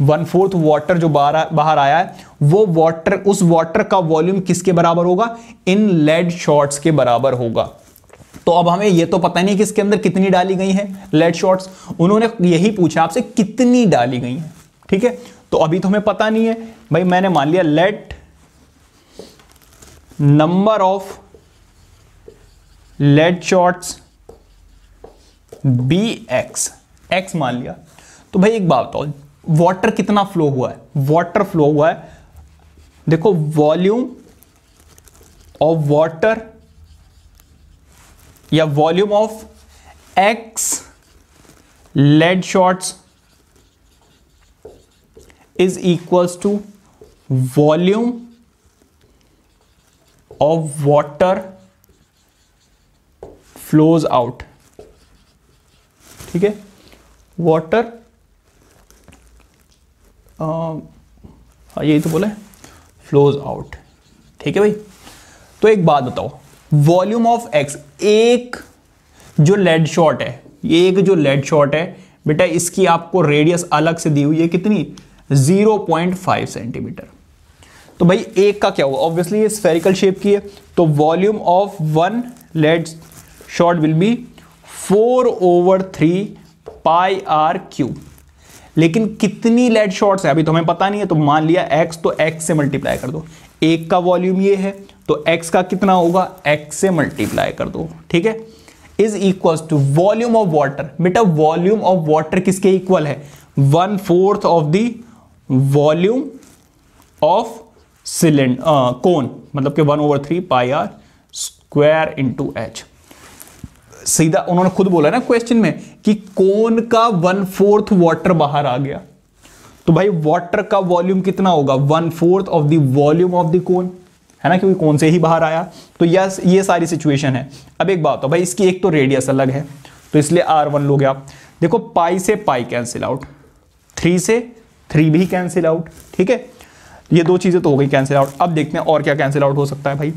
1/4 वाटर जो बाहर आया है, वो वाटर, उस वाटर का वॉल्यूम किसके बराबर होगा, इन लेड शॉट्स के बराबर होगा। तो अब हमें ये तो पता नहीं कि इसके अंदर कितनी डाली गई है लेड शॉट्स, उन्होंने यही पूछा आपसे कितनी डाली गई है, ठीक है। तो अभी तो हमें पता नहीं है भाई, मैंने मान लिया let number of lead shots be x, x मान लिया। तो भाई एक बात बताओ, वाटर कितना फ्लो हुआ है? वाटर फ्लो हुआ है, देखो वॉल्यूम ऑफ वाटर या volume of x lead shots is equals to volume of water flows out. ठीक है, वाटर यही तो बोला है, फ्लोज आउट। ठीक है भाई, तो एक बात बताओ, वॉल्यूम ऑफ एक्स, एक जो लेड शॉट है, एक जो लेड शॉट है बेटा, इसकी आपको रेडियस अलग से दी हुई है कितनी? 0.5 सेंटीमीटर। तो भाई एक का क्या हुआ? ऑब्वियसली ये स्फेरिकल शेप की है, तो volume of one lead shot will be 4/3 pi are cube. लेकिन कितनी लेड शॉट्स है अभी तो हमें पता नहीं है, तो मान लिया x, तो x से मल्टीप्लाई कर दो। एक का वॉल्यूम ये है, तो x का कितना होगा? x से मल्टीप्लाई कर दो। ठीक है, is equal to volume of water. बेटा वॉल्यूम ऑफ वाटर किसके इक्वल है? 1/4 of the volume of cylinder cone, मतलब कि 1/3 pi are square into H. सीधा उन्होंने खुद बोला ना क्वेश्चन में कि कोन का 1/4 वाटर बाहर आ गया, तो भाई वाटर का वॉल्यूम कितना होगा? 1/4 of the volume of the कोन, है ना, क्योंकि कोन से ही बाहर आया। तो यस, ये सारी सिचुएशन है। अब एक बात हो भाई, इसकी एक तो रेडियस अलग है, तो इसलिए R1 लोगे आप। देखो पाई से पाई कैंसिल आउट, 3 से 3 भी कैंसिल आउट। ठीक है, ये दो चीजें तो हो गई कैंसिल आउट। अब देखते हैं और क्या कैंसिल आउट हो सकता है भाई।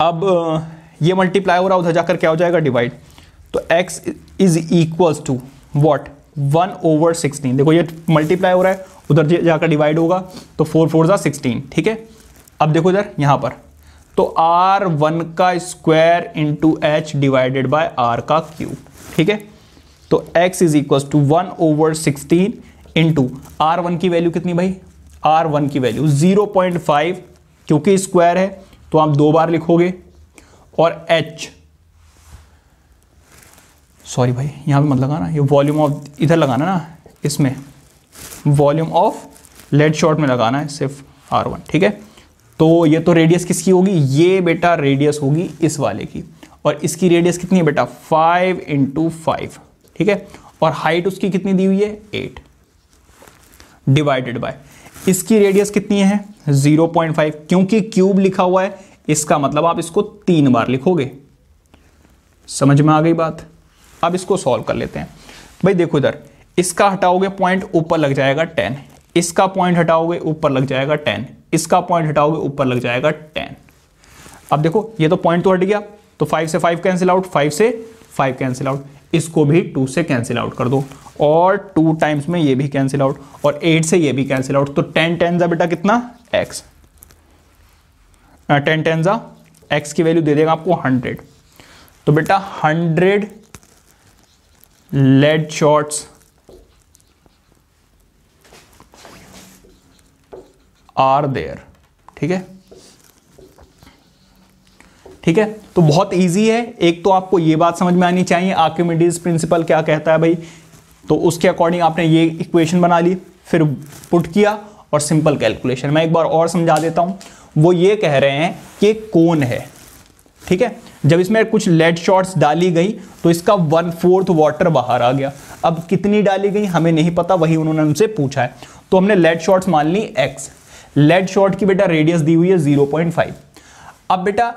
अब ये मल्टीप्लाई हो रहा है, उधर जाकर क्या हो जाएगा? डिवाइड। तो x is equals to what? 1/16। देखो ये मल्टीप्लाई हो रहा है, उधर जाकर डिवाइड होगा, तो 4 4 16। ठीक है, अब देखो इधर यहां पर, तो R1 का square into h divided by R का क्यूब। ठीक है, तो x is equals to 1/16 into R1 की वैल्यू कितनी भाई? R1 की वैल्यू 0.5, क्योंकि स्क्वायर है तो आप 2 बार लिखोगे, और h, सॉरी भाई यहां पे मत लगाना, ये वॉल्यूम ऑफ इधर लगाना ना, इसमें वॉल्यूम ऑफ लेड शॉट में लगाना है सिर्फ R1। ठीक है, तो ये तो रेडियस किसकी होगी? ये बेटा रेडियस होगी इस वाले की, और इसकी रेडियस कितनी है बेटा? 5 × 5। ठीक है, और हाइट उसकी कितनी दी हुई है? 8 डिवाइडेड बाय इसकी रेडियस कितनी है? 0.5, क्योंकि क्यूब लिखा हुआ है, इसका मतलब आप इसको 3 बार लिखोगे। समझ में आ गई बात? अब इसको सॉल्व कर लेते हैं भाई। देखो इधर, इसका हटाओगे पॉइंट, ऊपर लग जाएगा 10, इसका पॉइंट हटाओगे ऊपर लग जाएगा 10, इसका पॉइंट हटाओगे ऊपर लग जाएगा 10। अब देखो ये तो पॉइंट तो हट गया, तो 5 से 5 कैंसिल आउट, 5 से 5 कैंसिल आउट, इसको भी 2 से कैंसिल आउट कर दो, और 2 टाइम्स में ये भी कैंसिल आउट, और 8 से ये भी कैंसिल आउट। तो 10 10 बेटा कितना? x, 10 10 x की वैल्यू दे देगा आपको 100। तो बेटा 100 लेड शॉट्स आर देयर। ठीक है, ठीक है, तो बहुत इजी है। एक तो आपको ये बात समझ में आनी चाहिए आर्किमिडीज प्रिंसिपल क्या कहता है भाई, तो उसके अकॉर्डिंग आपने ये इक्वेशन बना ली, फिर पुट किया और सिंपल कैलकुलेशन। मैं एक बार और समझा देता हूं। वो ये कह रहे हैं कि कोन है, ठीक है, जब इसमें कुछ लेड शॉट्स डाली गई तो इसका 1/4 वाटर बाहर आ गया। अब कितनी डाली गई हमें नहीं पता, वही उन्होंने हमसे पूछा है। तो हमने लेड शॉट्स मान ली x, लेड शॉट की बेटा रेडियस दी हुई है 0.5। अब बेटा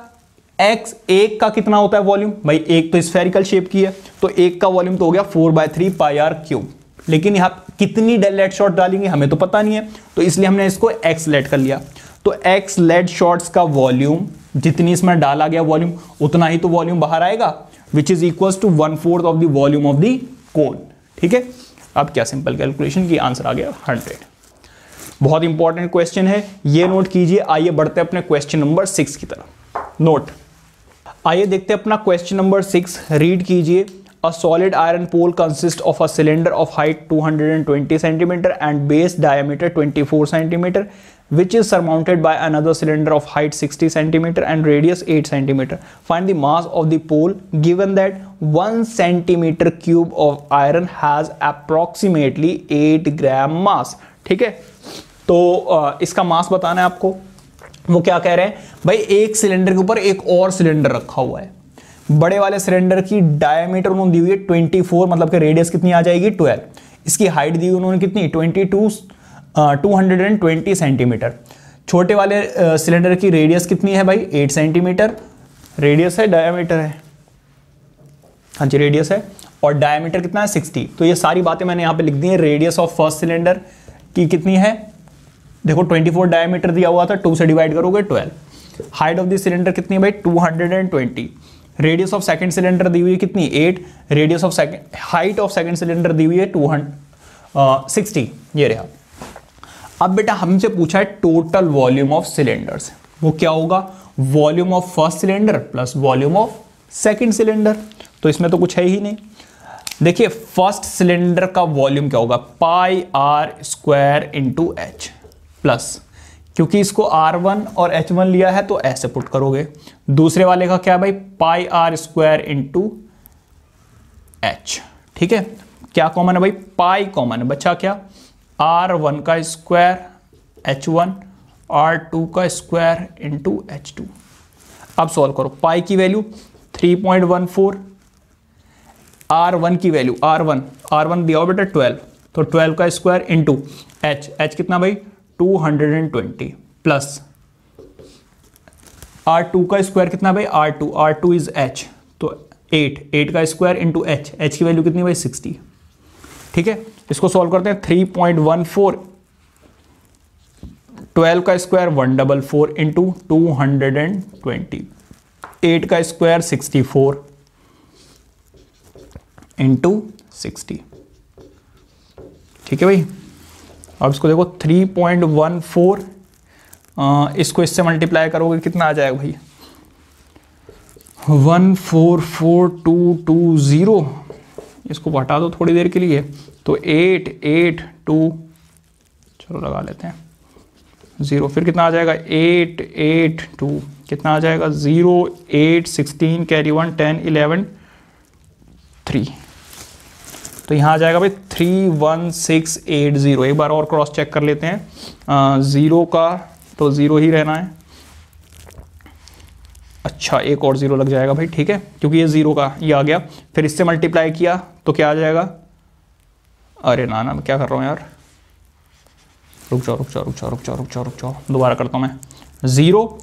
x, एक का कितना होता है वॉल्यूम भाई? एक तो स्फेरिकल शेप की है, तो एक का वॉल्यूम तो हो गया 4/3 पाई आर क्यूब। लेकिन यहां कितनी लेड शॉट डालेंगे हमें तो पता नहीं है, तो इसलिए हमने इसको x लेड कर लिया। तो x लेड शॉट्स का वॉल्यूम, जितनी इसमें डाला गया वॉल्यूम, उतना ही तो वॉल्यूम बाहर आएगा, which is equal to 1/4 of the volume of the cone. ठीक है, अब क्या सिंपल कैलकुलेशन की आंसर आ गया 100। बहुत इंपॉर्टेंट क्वेश्चन है, ये नोट कीजिए। आइए बढ़ते हैं अपने क्वेश्चन नंबर 6 की तरफ। नोट, आइए देखते हैं अपना क्वेश्चन नंबर 6। रीड कीजिए। A solid iron pole consists of a cylinder of height 220 cm and base diameter 24 cm which is surmounted by another cylinder of height 60 centimeter and radius 8 centimeter. Find the mass of the pole given that 1 centimeter cube of iron has approximately 8 gram mass. ठीक है, तो इसका मास बताना है आपको. वो क्या कह रहे हैं भाई, एक सिलेंडर के ऊपर एक और सिलेंडर रखा हुआ है. बड़े वाले सिलेंडर की डायमीटर उन्होंने दी हुई है 24, मतलब कि रेडियस कितनी आ जाएगी 12. इसकी हाइट दी हुई उन्होंने कितनी 220 सेंटीमीटर. छोटे वाले सिलेंडर की रेडियस कितनी है भाई 8 सेंटीमीटर. रेडियस है डायमीटर है, हाँ जी रेडियस है, और डायमीटर कितना है 60. तो ये सारी बातें मैंने यहाँ पे लिख दी है. रेडियस ऑफ फर्स्ट सिलेंडर की कितनी है, देखो 24 डायमीटर दिया हुआ था, 2 से डिवाइड करोगे 12. हाइट ऑफ द सिलेंडर कितनी है भाई 220. रेडियस ऑफ सेकंड सिलेंडर दी हुई है कितनी 8. Radius of second, height of second cylinder दी हुई है 260. ये रहा. अब बेटा हमसे पूछा है टोटल वॉल्यूम ऑफ सिलेंडर्स. वो क्या होगा, volume of first cylinder plus volume of second cylinder. तो इसमें तो कुछ है ही नहीं. देखिए फर्स्ट सिलेंडर का वॉल्यूम क्या होगा, pi are square into H plus, क्योंकि इसको R1 और H1 लिया है तो ऐसे पुट करोगे. दूसरे वाले का क्या भाई, pi are square into H. ठीक है, क्या कॉमन है भाई, पाई कॉमन है. बच्चा क्या, R1 का स्क्वायर H1, R2 का स्क्वायर इंटू H2. अब सॉल्व करो. पाई की वैल्यू 3.14, R1 की वैल्यू R1 दिया हो बेटा 12, तो 12 का स्क्वायर इंटू H कितना भाई 220 प्लस R2 का स्क्वायर कितना भाई R2 इज H, तो 8 का स्क्वायर इंटू H की वैल्यू कितनी भाई 60. ठीक है, इसको सॉल्व करते हैं. 3.14, 12 का स्क्वायर 144 इंटू 220, 8 का स्क्वायर 64 इंटू 60. ठीक है भाई. अब इसको देखो 3.14, इसको इससे मल्टीप्लाई करोगे कितना आ जाएगा भाई 144220. इसको हटा दो थोड़ी देर के लिए, तो 882, चलो लगा लेते हैं 0, फिर कितना आ जाएगा 882, कितना आ जाएगा 0 8 16 कैरी 1 10 11 3, तो यहाँ आ जाएगा भाई 31680. एक बार और क्रॉस चेक कर लेते हैं. 0 का तो 0 ही रहना है. अच्छा एक और 0 लग जाएगा भाई. ठीक है, क्योंकि ये 0 का ये आ गया, फिर इससे मल्टीप्लाई किया तो क्या आ जाएगा, अरे ना मैं क्या कर रहा हूँ यार, रुक जाओ, दोबारा करता हूँ मैं. 0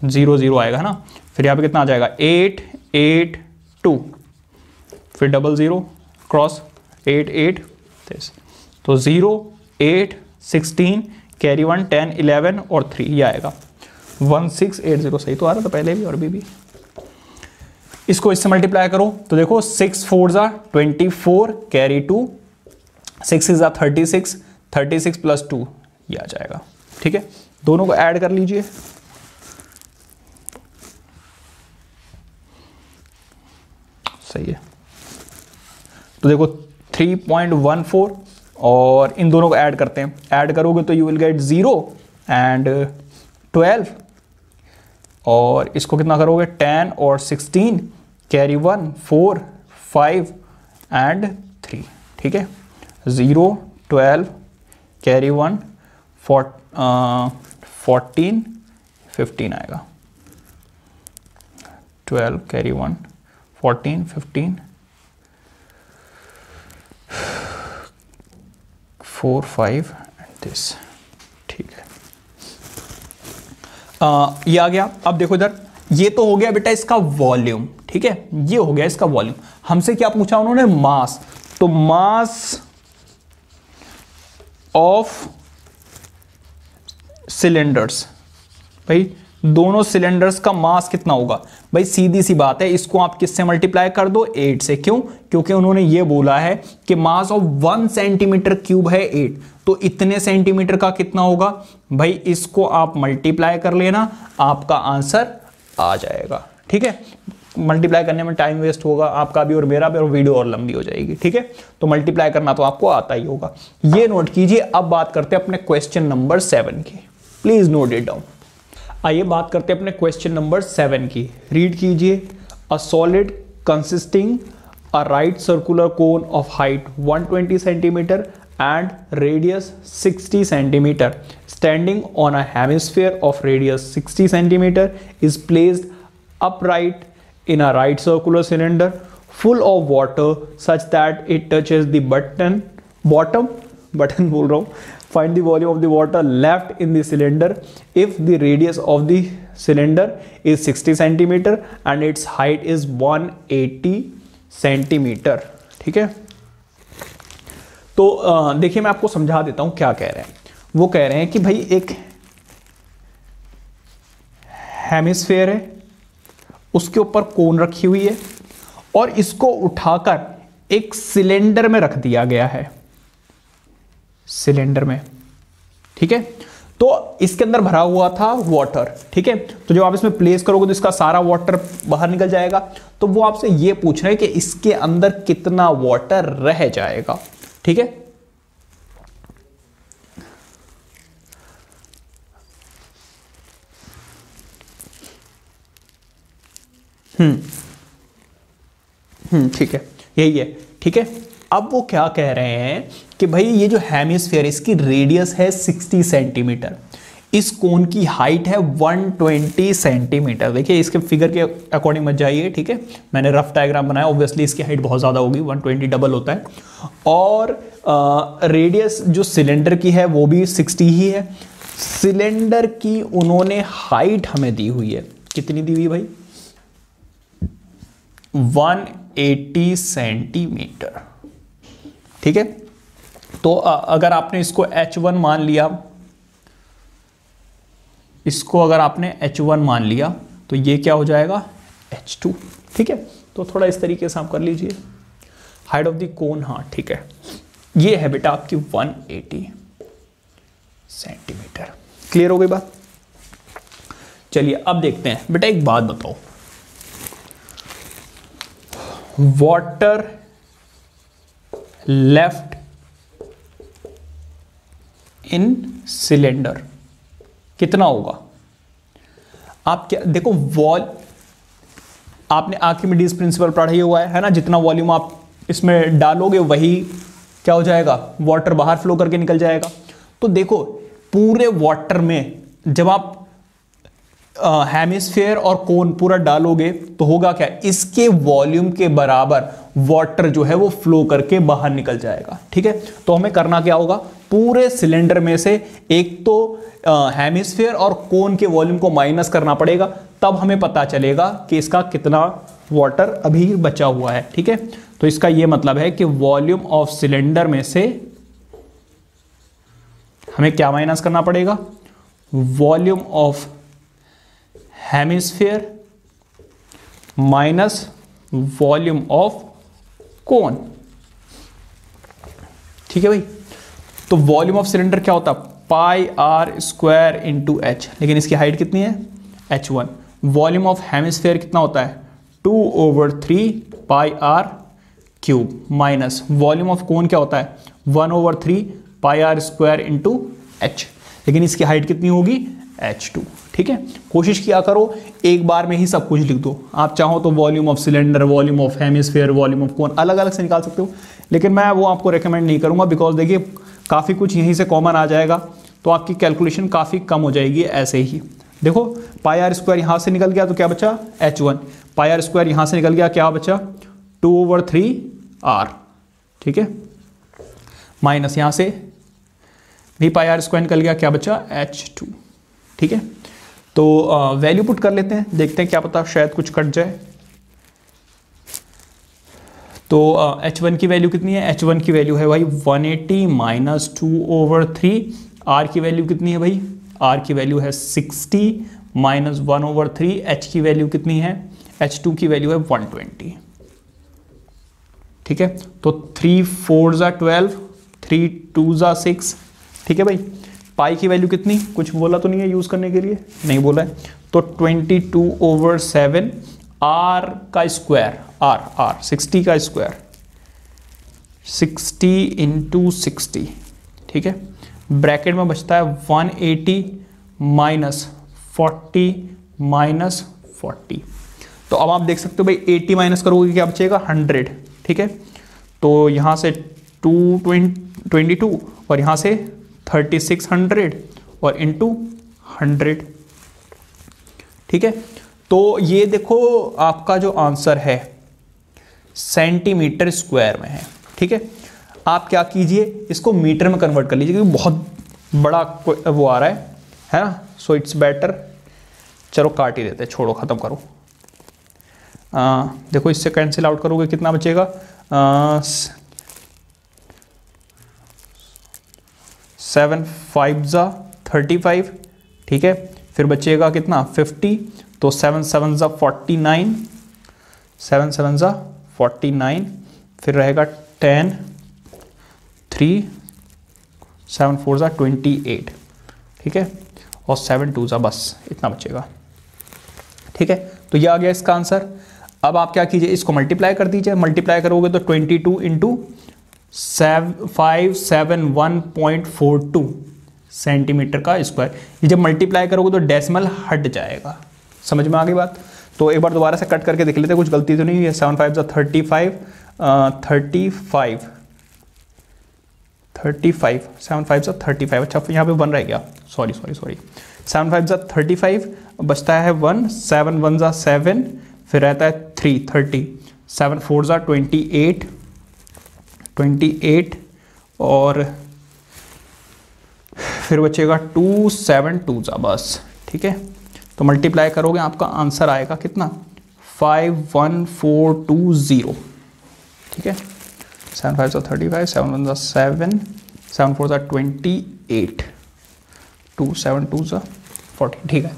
0 0 आएगा है ना, फिर यहाँ पे कितना आ जाएगा 882, फिर 00 क्रॉस 8 8, तो 0 8 16 कैरी 1 10 11 और 3, ये आएगा 1680. सही तो आ रहा था पहले भी और भी. इसको इससे मल्टीप्लाई करो तो देखो 6 4 24 कैरी 2, 6 6 36 प्लस 2, ये आ जाएगा. ठीक है, दोनों को ऐड कर लीजिए. सही है, तो देखो 3.14 और इन दोनों को ऐड करते हैं. ऐड करोगे तो यू विल गेट 0 एंड 12, और इसको कितना करोगे 10 और 16 कैरी 1 4 5 एंड 3. ठीक है, 0 12 कैरी 1 14 15 आएगा. 12 कैरी 1 14 15 4 5 एंड दिस. ठीक है, ये आ गया. अब देखो इधर, ये तो हो गया बेटा इसका वॉल्यूम. ठीक है, ये हो गया इसका वॉल्यूम. हमसे क्या पूछा उन्होंने, मास. तो मास ऑफ सिलेंडर्स, भाई दोनों सिलेंडर्स का मास कितना होगा भाई, सीधी सी बात है, इसको आप किससे मल्टीप्लाई कर दो 8 से. क्यों, क्योंकि उन्होंने ये बोला है कि मास ऑफ 1 सेंटीमीटर क्यूब है 8, तो इतने सेंटीमीटर का कितना होगा भाई, इसको आप मल्टीप्लाई कर लेना, आपका आंसर आ जाएगा. ठीक है, मल्टीप्लाई करने में टाइम वेस्ट होगा आपका भी और मेरा भी, और वीडियो और लंबी हो जाएगी. ठीक है, तो मल्टीप्लाई करना तो आपको आता ही होगा. ये नोट कीजिए. अब बात करते हैं अपने क्वेश्चन नंबर 7 की. Please note it down. आइए बात करते हैं अपने क्वेश्चन नंबर 7 की। रीड कीजिए। A solid consisting a right circular cone of height 120 centimetre and radius 60 centimeter standing on a hemisphere of radius 60 centimeter is placed upright in a right circular cylinder full of water such that it touches the bottom बोल रहा हूँ। Find the volume of the water left in the cylinder if the radius of the cylinder is 60 centimeter and its height is 180 centimeter। ठीक है, तो देखिए मैं आपको समझा देता हूं क्या कह रहे हैं। वो कह रहे हैं कि भाई एक हेमिस्फेयर है, उसके ऊपर कोन रखी हुई है और इसको उठाकर एक सिलेंडर में रख दिया गया है, सिलेंडर में। ठीक है, तो इसके अंदर भरा हुआ था वाटर। ठीक है, तो जब आप इसमें प्लेस करोगे तो इसका सारा वाटर बाहर निकल जाएगा। तो वो आपसे ये पूछ रहे हैं कि इसके अंदर कितना वाटर रह जाएगा। ठीक है, ठीक है, यही है। ठीक है, अब वो क्या कह रहे हैं कि भाई ये जो हेमिस्फीयर इसकी रेडियस है 60 सेंटीमीटर, इस कोन की हाइट है 120 सेंटीमीटर। देखिए इसके फिगर के अकॉर्डिंग मत जाइए। ठीक है, मैंने रफ डायग्राम बनाया, ऑब्वियसली इसकी हाइट बहुत ज़्यादा होगी, 120 डबल होता है। और रेडियस जो सिलेंडर की है वो भी 60 ही है। सिलेंडर की उन्होंने हाइट हमें दी हुई है, कितनी दी हुई भाई? 180 सेंटीमीटर। ठीक है, तो अगर आपने इसको H1 मान लिया, इसको अगर आपने H1 मान लिया तो ये क्या हो जाएगा? H2। ठीक है, तो थोड़ा इस तरीके से आप कर लीजिए। हाइट ऑफ द कोन, हाँ ठीक है, ये है बेटा आपकी 180 सेंटीमीटर। क्लियर हो गई बात? चलिए अब देखते हैं। बेटा एक बात बताओ, वाटर लेफ्ट इन सिलेंडर कितना होगा? आप क्या देखो, आपने आर्किमिडीज प्रिंसिपल पढ़ा हुआ है ना, जितना वॉल्यूम आप इसमें डालोगे वही क्या हो जाएगा? वाटर बाहर फ्लो करके निकल जाएगा। तो देखो पूरे वाटर में जब आप हेमिस्फीयर और कोन पूरा डालोगे तो होगा क्या? इसके वॉल्यूम के बराबर वाटर जो है वो फ्लो करके बाहर निकल जाएगा। ठीक है, तो हमें करना क्या होगा? पूरे सिलेंडर में से एक तो हेमिस्फीयर और कोन के वॉल्यूम को माइनस करना पड़ेगा, तब हमें पता चलेगा कि इसका कितना वाटर अभी बचा हुआ है। ठीक है, तो इसका यह मतलब है कि वॉल्यूम ऑफ सिलेंडर में से हमें क्या माइनस करना पड़ेगा? Volume of hemisphere minus volume of कोन। ठीक है भाई, तो वॉल्यूम ऑफ सिलेंडर क्या होता है? Pi are square into H, लेकिन इसकी हाइट कितनी है? H1। वॉल्यूम ऑफ हेमिस्फीयर कितना होता है? 2/3 pi are cube minus volume of cone क्या होता है? 1/3 pi are square into H, लेकिन इसकी हाइट कितनी होगी? H2। ठीक है, कोशिश किया करो एक बार में ही सब कुछ लिख दो। आप चाहो तो volume of cylinder, volume of hemisphere, volume of कोन अलग अलग से निकाल सकते हो, लेकिन मैं वो आपको रेकमेंड नहीं करूंगा, बिकॉज देखिए काफ़ी कुछ यहीं से कॉमन आ जाएगा तो आपकी कैलकुलेशन काफ़ी कम हो जाएगी ऐसे ही। देखो पाई आर स्क्वायर यहाँ से निकल गया तो क्या बचा? H1। पाई आर स्क्वायर यहाँ से निकल गया, क्या बचा? 2/3 R। ठीक है, माइनस यहाँ से भी पाई आर स्क्वायर निकल गया, क्या बचा? H2। ठीक है, तो वैल्यू पुट कर लेते हैं, देखते हैं क्या पता शायद कुछ कट जाए। तो H1 की वैल्यू कितनी है? H1 की वैल्यू है भाई 180 माइनस 2/3। R की वैल्यू कितनी है भाई? R की वैल्यू है 60 माइनस 1/3। H की वैल्यू कितनी है? H2 की वैल्यू है 120। ठीक है, तो 3 4 ज़ा 12, 3 2 ज़ा 6। ठीक है भाई, पाई की वैल्यू कितनी? कुछ बोला तो नहीं है यूज करने के लिए? नहीं बोला है, तो 22/7 R का स्क्वायर, R 60 का स्क्वायर, 60 इंटू 60। ठीक है, ब्रैकेट में बचता है 180 -40 -40। तो अब आप देख सकते हो भाई 80 माइनस करोगे क्या बचेगा 100, ठीक है। तो यहाँ से 222 और यहाँ से 3600 और इंटू 100, ठीक है। तो ये देखो आपका जो आंसर है सेंटीमीटर स्क्वायर में है, ठीक है। आप क्या कीजिए, इसको मीटर में कन्वर्ट कर लीजिए क्योंकि बहुत बड़ा वो आ रहा है ना, सो इट्स बेटर। चलो काट ही देते, छोड़ो, खत्म करो। देखो इससे कैंसिल आउट करोगे कितना बचेगा, 7 5 35, ठीक है। फिर बचेगा कितना 50, तो 7 7 49, 7 7 49, फिर रहेगा 10, 3 7 4 28, ठीक है। और 7 2 बस इतना बचेगा, ठीक है। तो ये आ गया इसका आंसर। अब आप क्या कीजिए, इसको मल्टीप्लाई कर दीजिए। मल्टीप्लाई करोगे तो 22 इंटू 571.42 सेंटीमीटर का स्क्वायर। ये जब मल्टीप्लाई करोगे तो डेसिमल हट जाएगा। समझ में आ गई बात। तो एक बार दोबारा से कट करके देख लेते हैं, कुछ गलती तो नहीं हुई है। 7 5 35 35 7 5 35। अच्छा यहाँ पे 1 रह गया, सॉरी 7 5 35, बचता है 1, 7 1 7, फिर रहता है 3 30, 7 4 28 और फिर बचेगा 2 7 2 बस, ठीक है। तो मल्टीप्लाई करोगे आपका आंसर आएगा कितना 51420, ठीक है। 7 5 35, 7 1 7, 7 4 28, 2 7 2 40, ठीक है।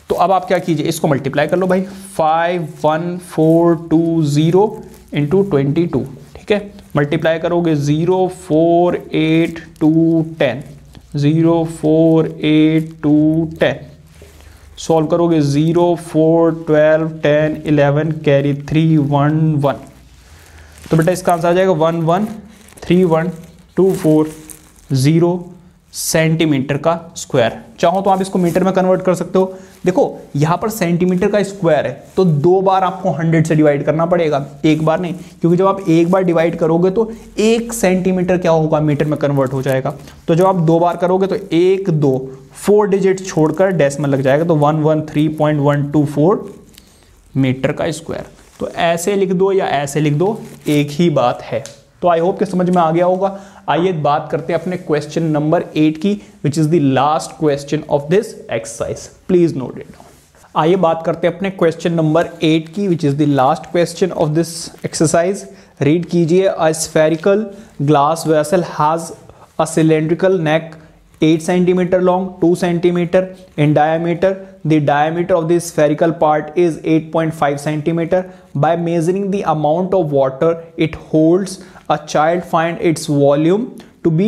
तो अब आप क्या कीजिए, इसको मल्टीप्लाई कर लो भाई, 51420 इंटू 22, ठीक है। मल्टीप्लाई करोगे 0 4 8 2 10, 0 4 8 2 10, सॉल्व करोगे 0 4 12 10 11 कैरी 3 1 1। तो बेटा इसका आंसर आ जाएगा 113124 सेंटीमीटर का स्क्वायर। चाहो तो आप इसको मीटर में कन्वर्ट कर सकते हो। देखो यहां पर सेंटीमीटर का स्क्वायर है तो 2 बार आपको 100 से डिवाइड करना पड़ेगा, एक बार नहीं, क्योंकि जब आप एक बार डिवाइड करोगे तो 1 सेंटीमीटर क्या होगा मीटर में कन्वर्ट हो जाएगा। तो जब आप 2 बार करोगे तो 1 2 4 डिजिट छोड़कर डेसिमल लग जाएगा, तो 113.124 मीटर का स्क्वायर। तो ऐसे लिख दो या ऐसे लिख दो, एक ही बात है। तो आई होप कि समझ में आ गया होगा। आइए बात करते हैं अपने क्वेश्चन नंबर 8 की, which is the last question of this exercise. Please note it down. आइए बात करते हैं अपने क्वेश्चन नंबर 8 की, which is the last question of this exercise. Read कीजिए। A spherical glass vessel has a cylindrical neck 8 centimeter long, 2 centimeter in diameter. The diameter of the spherical part is 8.5 centimeter. By measuring the amount of water it holds, a child find its volume to be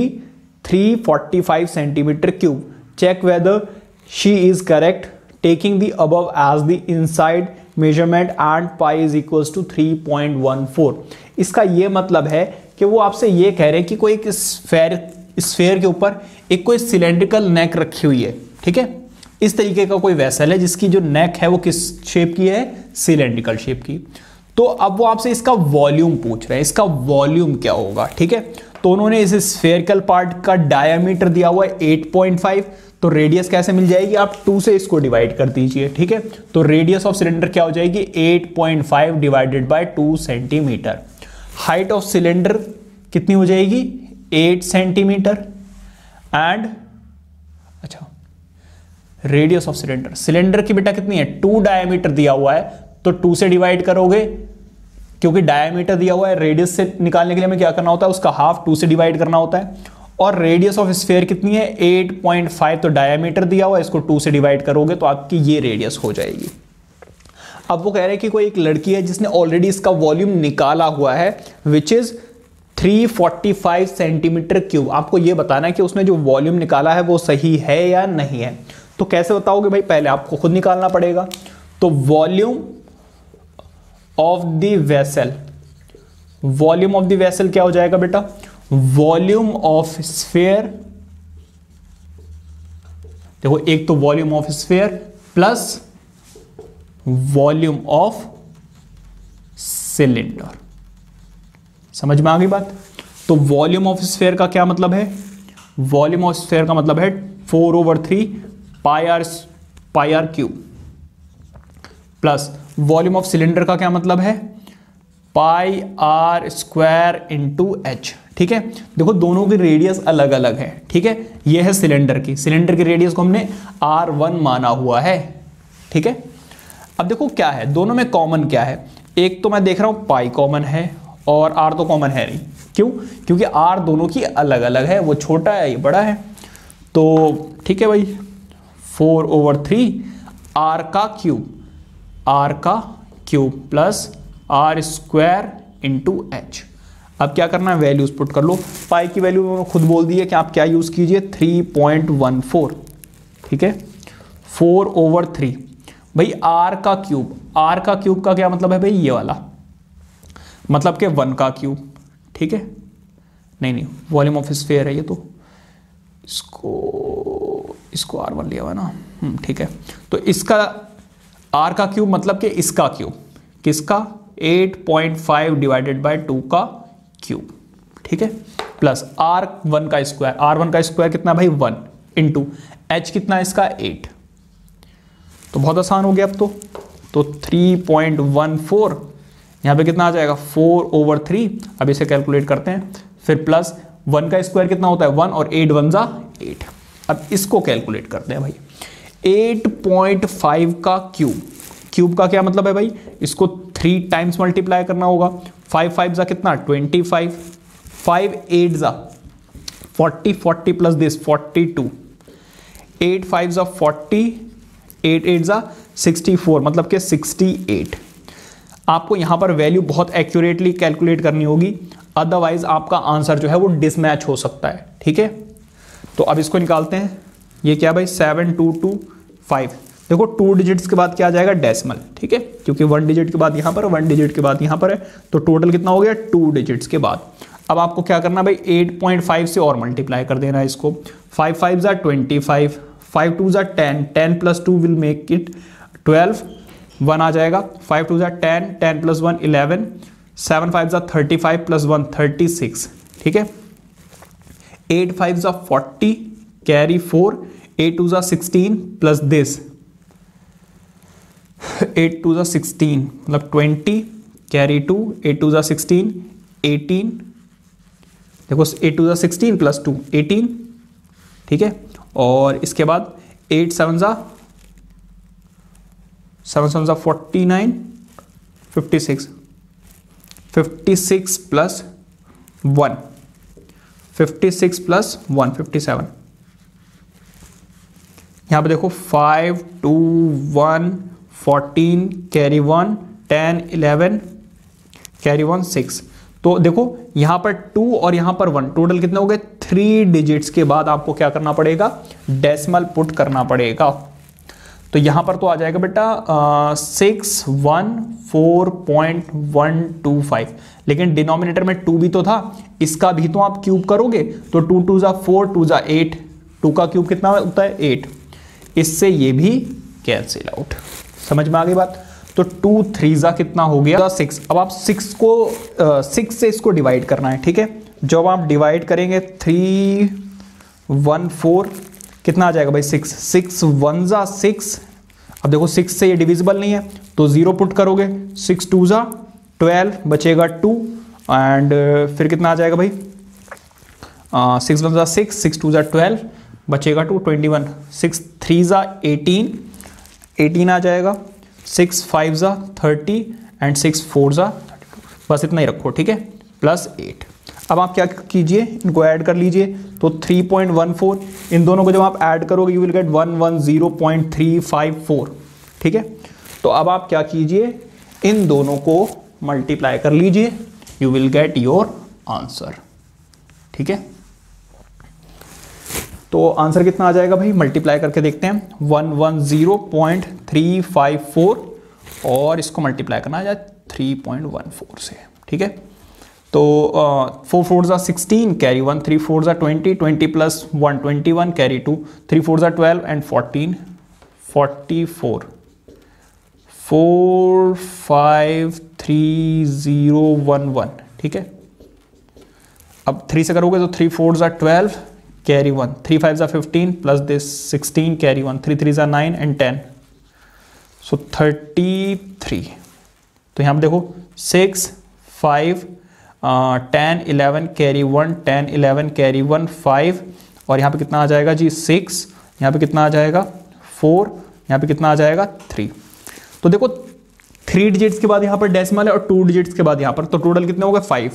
345 centimeter cube. Check whether she is correct, taking the above as the inside measurement and pi is equals to 3.14. इसका ये मतलब है कि वो आपसे ये कह रहे हैं कि कोई एक स्फेयर के ऊपर एक कोई सिलेंड्रिकल नेक रखी हुई है, ठीक है। इस तरीके का कोई वेसल है जिसकी जो नेक है वो किस शेप की है, सिलेंड्रिकल शेप की। तो अब वो आपसे इसका वॉल्यूम पूछ रहे हैं, इसका वॉल्यूम क्या होगा, ठीक है। तो उन्होंने इस स्फेरिकल पार्ट का डायमीटर दिया हुआ है 8.5, तो रेडियस कैसे मिल जाएगी, आप 2 से इसको डिवाइड कर दीजिए, ठीक है। तो रेडियस ऑफ सिलेंडर क्या हो जाएगी 8.5 divided by 2 centimetre. Height of cylinder कितनी हो जाएगी 8 सेंटीमीटर एंड अच्छा रेडियस ऑफ सिलेंडर, सिलेंडर की बेटा कितनी है 2 डायमीटर दिया हुआ है, तो 2 से डिवाइड करोगे क्योंकि डायमीटर दिया हुआ है। रेडियस से निकालने के लिए हमें क्या करना होता है, उसका हाफ 2 से डिवाइड करना होता है। और रेडियस ऑफ स्फीयर कितनी है 8.5, तो डायमीटर दिया हुआ है, इसको 2 से डिवाइड करोगे तो आपकी ये रेडियस हो जाएगी। अब वो कह रहे हैं कि कोई एक लड़की है जिसने ऑलरेडी इसका वॉल्यूम निकाला हुआ है विच इज 345 सेंटीमीटर क्यूब। आपको यह बताना है कि उसने जो वॉल्यूम निकाला है वो सही है या नहीं है। तो कैसे बताओगे भाई, पहले आपको खुद निकालना पड़ेगा। तो volume of the vessel, volume of the vessel क्या हो जाएगा बेटा, वॉल्यूम ऑफ स्फीयर देखो एक तो volume of sphere plus volume of cylinder. समझ में आ गई बात? तो वॉल्यूम ऑफ स्फीयर का क्या मतलब है? वॉल्यूम ऑफ स्फीयर का मतलब है 4/3 pi are cube, plus volume of cylinder का क्या मतलब है? Pi are square into H. ठीक है, देखो दोनों की रेडियस अलग अलग है। ठीक है, ये है सिलेंडर की रेडियस को हमने R1 माना हुआ है। ठीक है, अब देखो क्या है दोनों में कॉमन क्या है। एक तो मैं देख रहा हूं पाई कॉमन है और R तो कॉमन है नहीं। क्यों? क्योंकि R दोनों की अलग अलग है, वो छोटा है ये बड़ा है। तो ठीक है भाई, 4/3 R का cube plus r square into h. अब क्या करना है? वैल्यूज पुट कर लो। पाई की वैल्यू मैंने खुद बोल दी है कि आप क्या यूज कीजिए, 3.14। ठीक है, 4/3 भाई आर का क्यूब का क्या मतलब है भाई? ये वाला मतलब कि 1 का क्यूब। ठीक है, नहीं वॉल्यूम ऑफ स्फीयर है ये, तो इसको R1 लिया हुआ ना। ठीक है, तो इसका R का क्यूब मतलब कि इसका क्यूब, किसका? 8.5 डिवाइडेड बाय 2 का क्यूब। ठीक है, प्लस R1 का स्क्वायर कितना भाई? 1 इंटू H कितना है इसका? 8। तो बहुत आसान हो गया अब तो 3.14 यहां पे कितना आ जाएगा? 4/3। अब इसे कैलकुलेट करते हैं, फिर प्लस 1 का स्क्वायर कितना होता है? 1 और 8 1 जा 8। अब इसको कैलकुलेट करते हैं भाई। 8.5 का क्यूब का क्या मतलब है भाई? इसको 3 टाइम्स मल्टीप्लाई करना होगा। 5 5 जा कितना? 25। 5 8 जा 40 प्लस दिस 42। 8 5 जा 40, 8 8 जा 64, मतलब कि 68। आपको यहां पर वैल्यू बहुत एक्यूरेटली कैलकुलेट करनी होगी, अदरवाइज आपका आंसर जो है वो डिसमैच हो सकता है। ठीक है, तो अब इसको निकालते हैं। ये क्या भाई? 7225। देखो 2 डिजिट्स के बाद क्या आ जाएगा? डेसिमल। ठीक है, क्योंकि 1 डिजिट के बाद यहां पर, 1 डिजिट के बाद यहां पर है, तो टोटल कितना हो गया? 2 डिजिट्स के बाद। अब आपको क्या करना भाई? 8.5 से और मल्टीप्लाई कर देना है इसको। 5 5 जा 25, 5 2 जा 10, 10 प्लस 2 विल मेक इट 12, 1 आ जाएगा। 5 2 जा 10, 10 प्लस 1 11, 7 5 जा 35 प्लस 1 36। ठीक है, 8 5 जा 40, कैरी 4, 8 2 जा 16 प्लस दिस 8 2 जा 16 मतलब 20, कैरी 2, 8 2 जा 16 18। देखो 8 2 जा 16 प्लस 2 18। ठीक है, और इसके बाद 8 7 जा 49, 56 प्लस 1, 56 प्लस 1 57। यहां पे देखो 5 2 1 14, कैरी 1 10 11, कैरी 1 6। तो देखो यहां पर 2 और यहां पर 1, टोटल कितने हो गए? 3 डिजिट्स के बाद आपको क्या करना पड़ेगा? डेसिमल पुट करना पड़ेगा। तो यहां पर तो आ जाएगा बेटा 614.125, लेकिन डिनोमिनेटर में 2 भी तो था, इसका भी तो आप क्यूब करोगे तो 2 2 जा 4, 2 जा 8, 2 का क्यूब कितना होता है? 8। इससे ये भी कैंसिल आउट। समझ में आ गई बात? तो 2 3 जा कितना हो गया? 6। अब आप 6 से इसको डिवाइड करना है। ठीक है, जब आप डिवाइड करेंगे 3 1 4 कितना आ जाएगा भाई? 6 6 1 जा 6। अब देखो 6 से ये डिविजिबल नहीं है तो 0 पुट करोगे, 6 2 जा 12 बचेगा 2, एंड फिर कितना आ जाएगा भाई? 6 1 जा 6, 6 2 जा 12 बचेगा 2 21, 6 3 जा 18 आ जाएगा, 6 5 जा 30 एंड 6 4 जा 32। बस इतना ही रखो। ठीक है, प्लस 8। अब आप क्या कीजिए? इनको ऐड कर लीजिए। तो 3.14 इन दोनों को जब आप ऐड करोगे यू विल गेट 110.354। ठीक है, तो अब आप क्या कीजिए? इन दोनों को मल्टीप्लाई कर लीजिए, you will get your answer. ठीक है, तो आंसर कितना आ जाएगा भाई? मल्टीप्लाई करके देखते हैं। 110.354 और इसको मल्टीप्लाई करना आ जाए 3.14 से। ठीक है, तो 4 4 ज़ा 16 कैरी 1, 3 4 ज़ा 20, 20 प्लस 1 21 कैरी 2, 3 4 ज़ा 12 एंड 14 44, 4 5 3 0 1 1। ठीक है, अब 3 से करोगे तो 3 4 ज़ा 12 कैरी 1, 3 5 ज़ा 15 प्लस दिस 16 कैरी 1, 3 3 ज़ा 9 एंड 10, सो 33। तो यहाँ पे देखो 6 5 10 11 कैरी 1, 10 11 कैरी 1 5, और यहाँ पे कितना आ जाएगा जी 6, यहाँ पे कितना आ जाएगा 4, यहाँ पे कितना आ जाएगा 3। तो देखो 3 डिजिट्स के बाद यहाँ पर डेसिमल है और 2 डिजिट्स के बाद यहाँ पर, तो टोटल कितने हो गए 5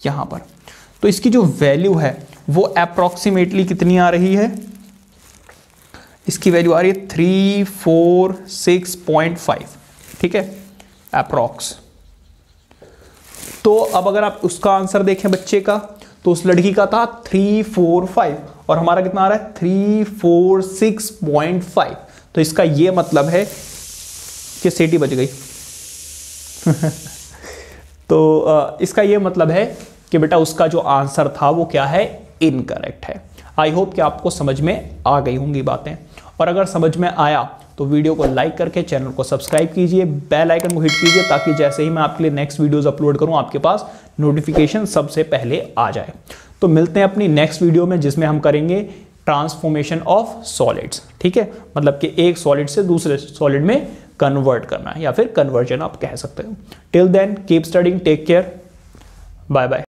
यहाँ पर। तो इसकी जो वैल्यू है वो अप्रोक्सीमेटली कितनी आ रही है, इसकी वैल्यू आ रही है 346.5। ठीक है, अप्रोक्स। तो अब अगर आप उसका आंसर देखें बच्चे का, तो उस लड़की का था 345 और हमारा कितना आ रहा है 346.5। तो इसका ये मतलब है कि सीटी बच गई तो इसका ये मतलब है कि बेटा उसका जो आंसर था वो क्या है, इनकरेक्ट है। आई होप कि आपको समझ में आ गई होंगी बातें, और अगर समझ में आया तो वीडियो को लाइक करके चैनल को सब्सक्राइब कीजिए, बेल आइकन को हिट कीजिए, ताकि जैसे ही मैं आपके लिए नेक्स्ट वीडियोस अपलोड करूं आपके पास नोटिफिकेशन सबसे पहले आ जाए। तो मिलते हैं अपनी नेक्स्ट वीडियो में, जिसमें हम करेंगे ट्रांसफॉर्मेशन ऑफ सॉलिड्स। ठीक है, मतलब कि एक सॉलिड से दूसरे सॉलिड में कन्वर्ट करना है, या फिर कन्वर्जन आप कह सकते हो। Till then keep studying, take care, bye bye.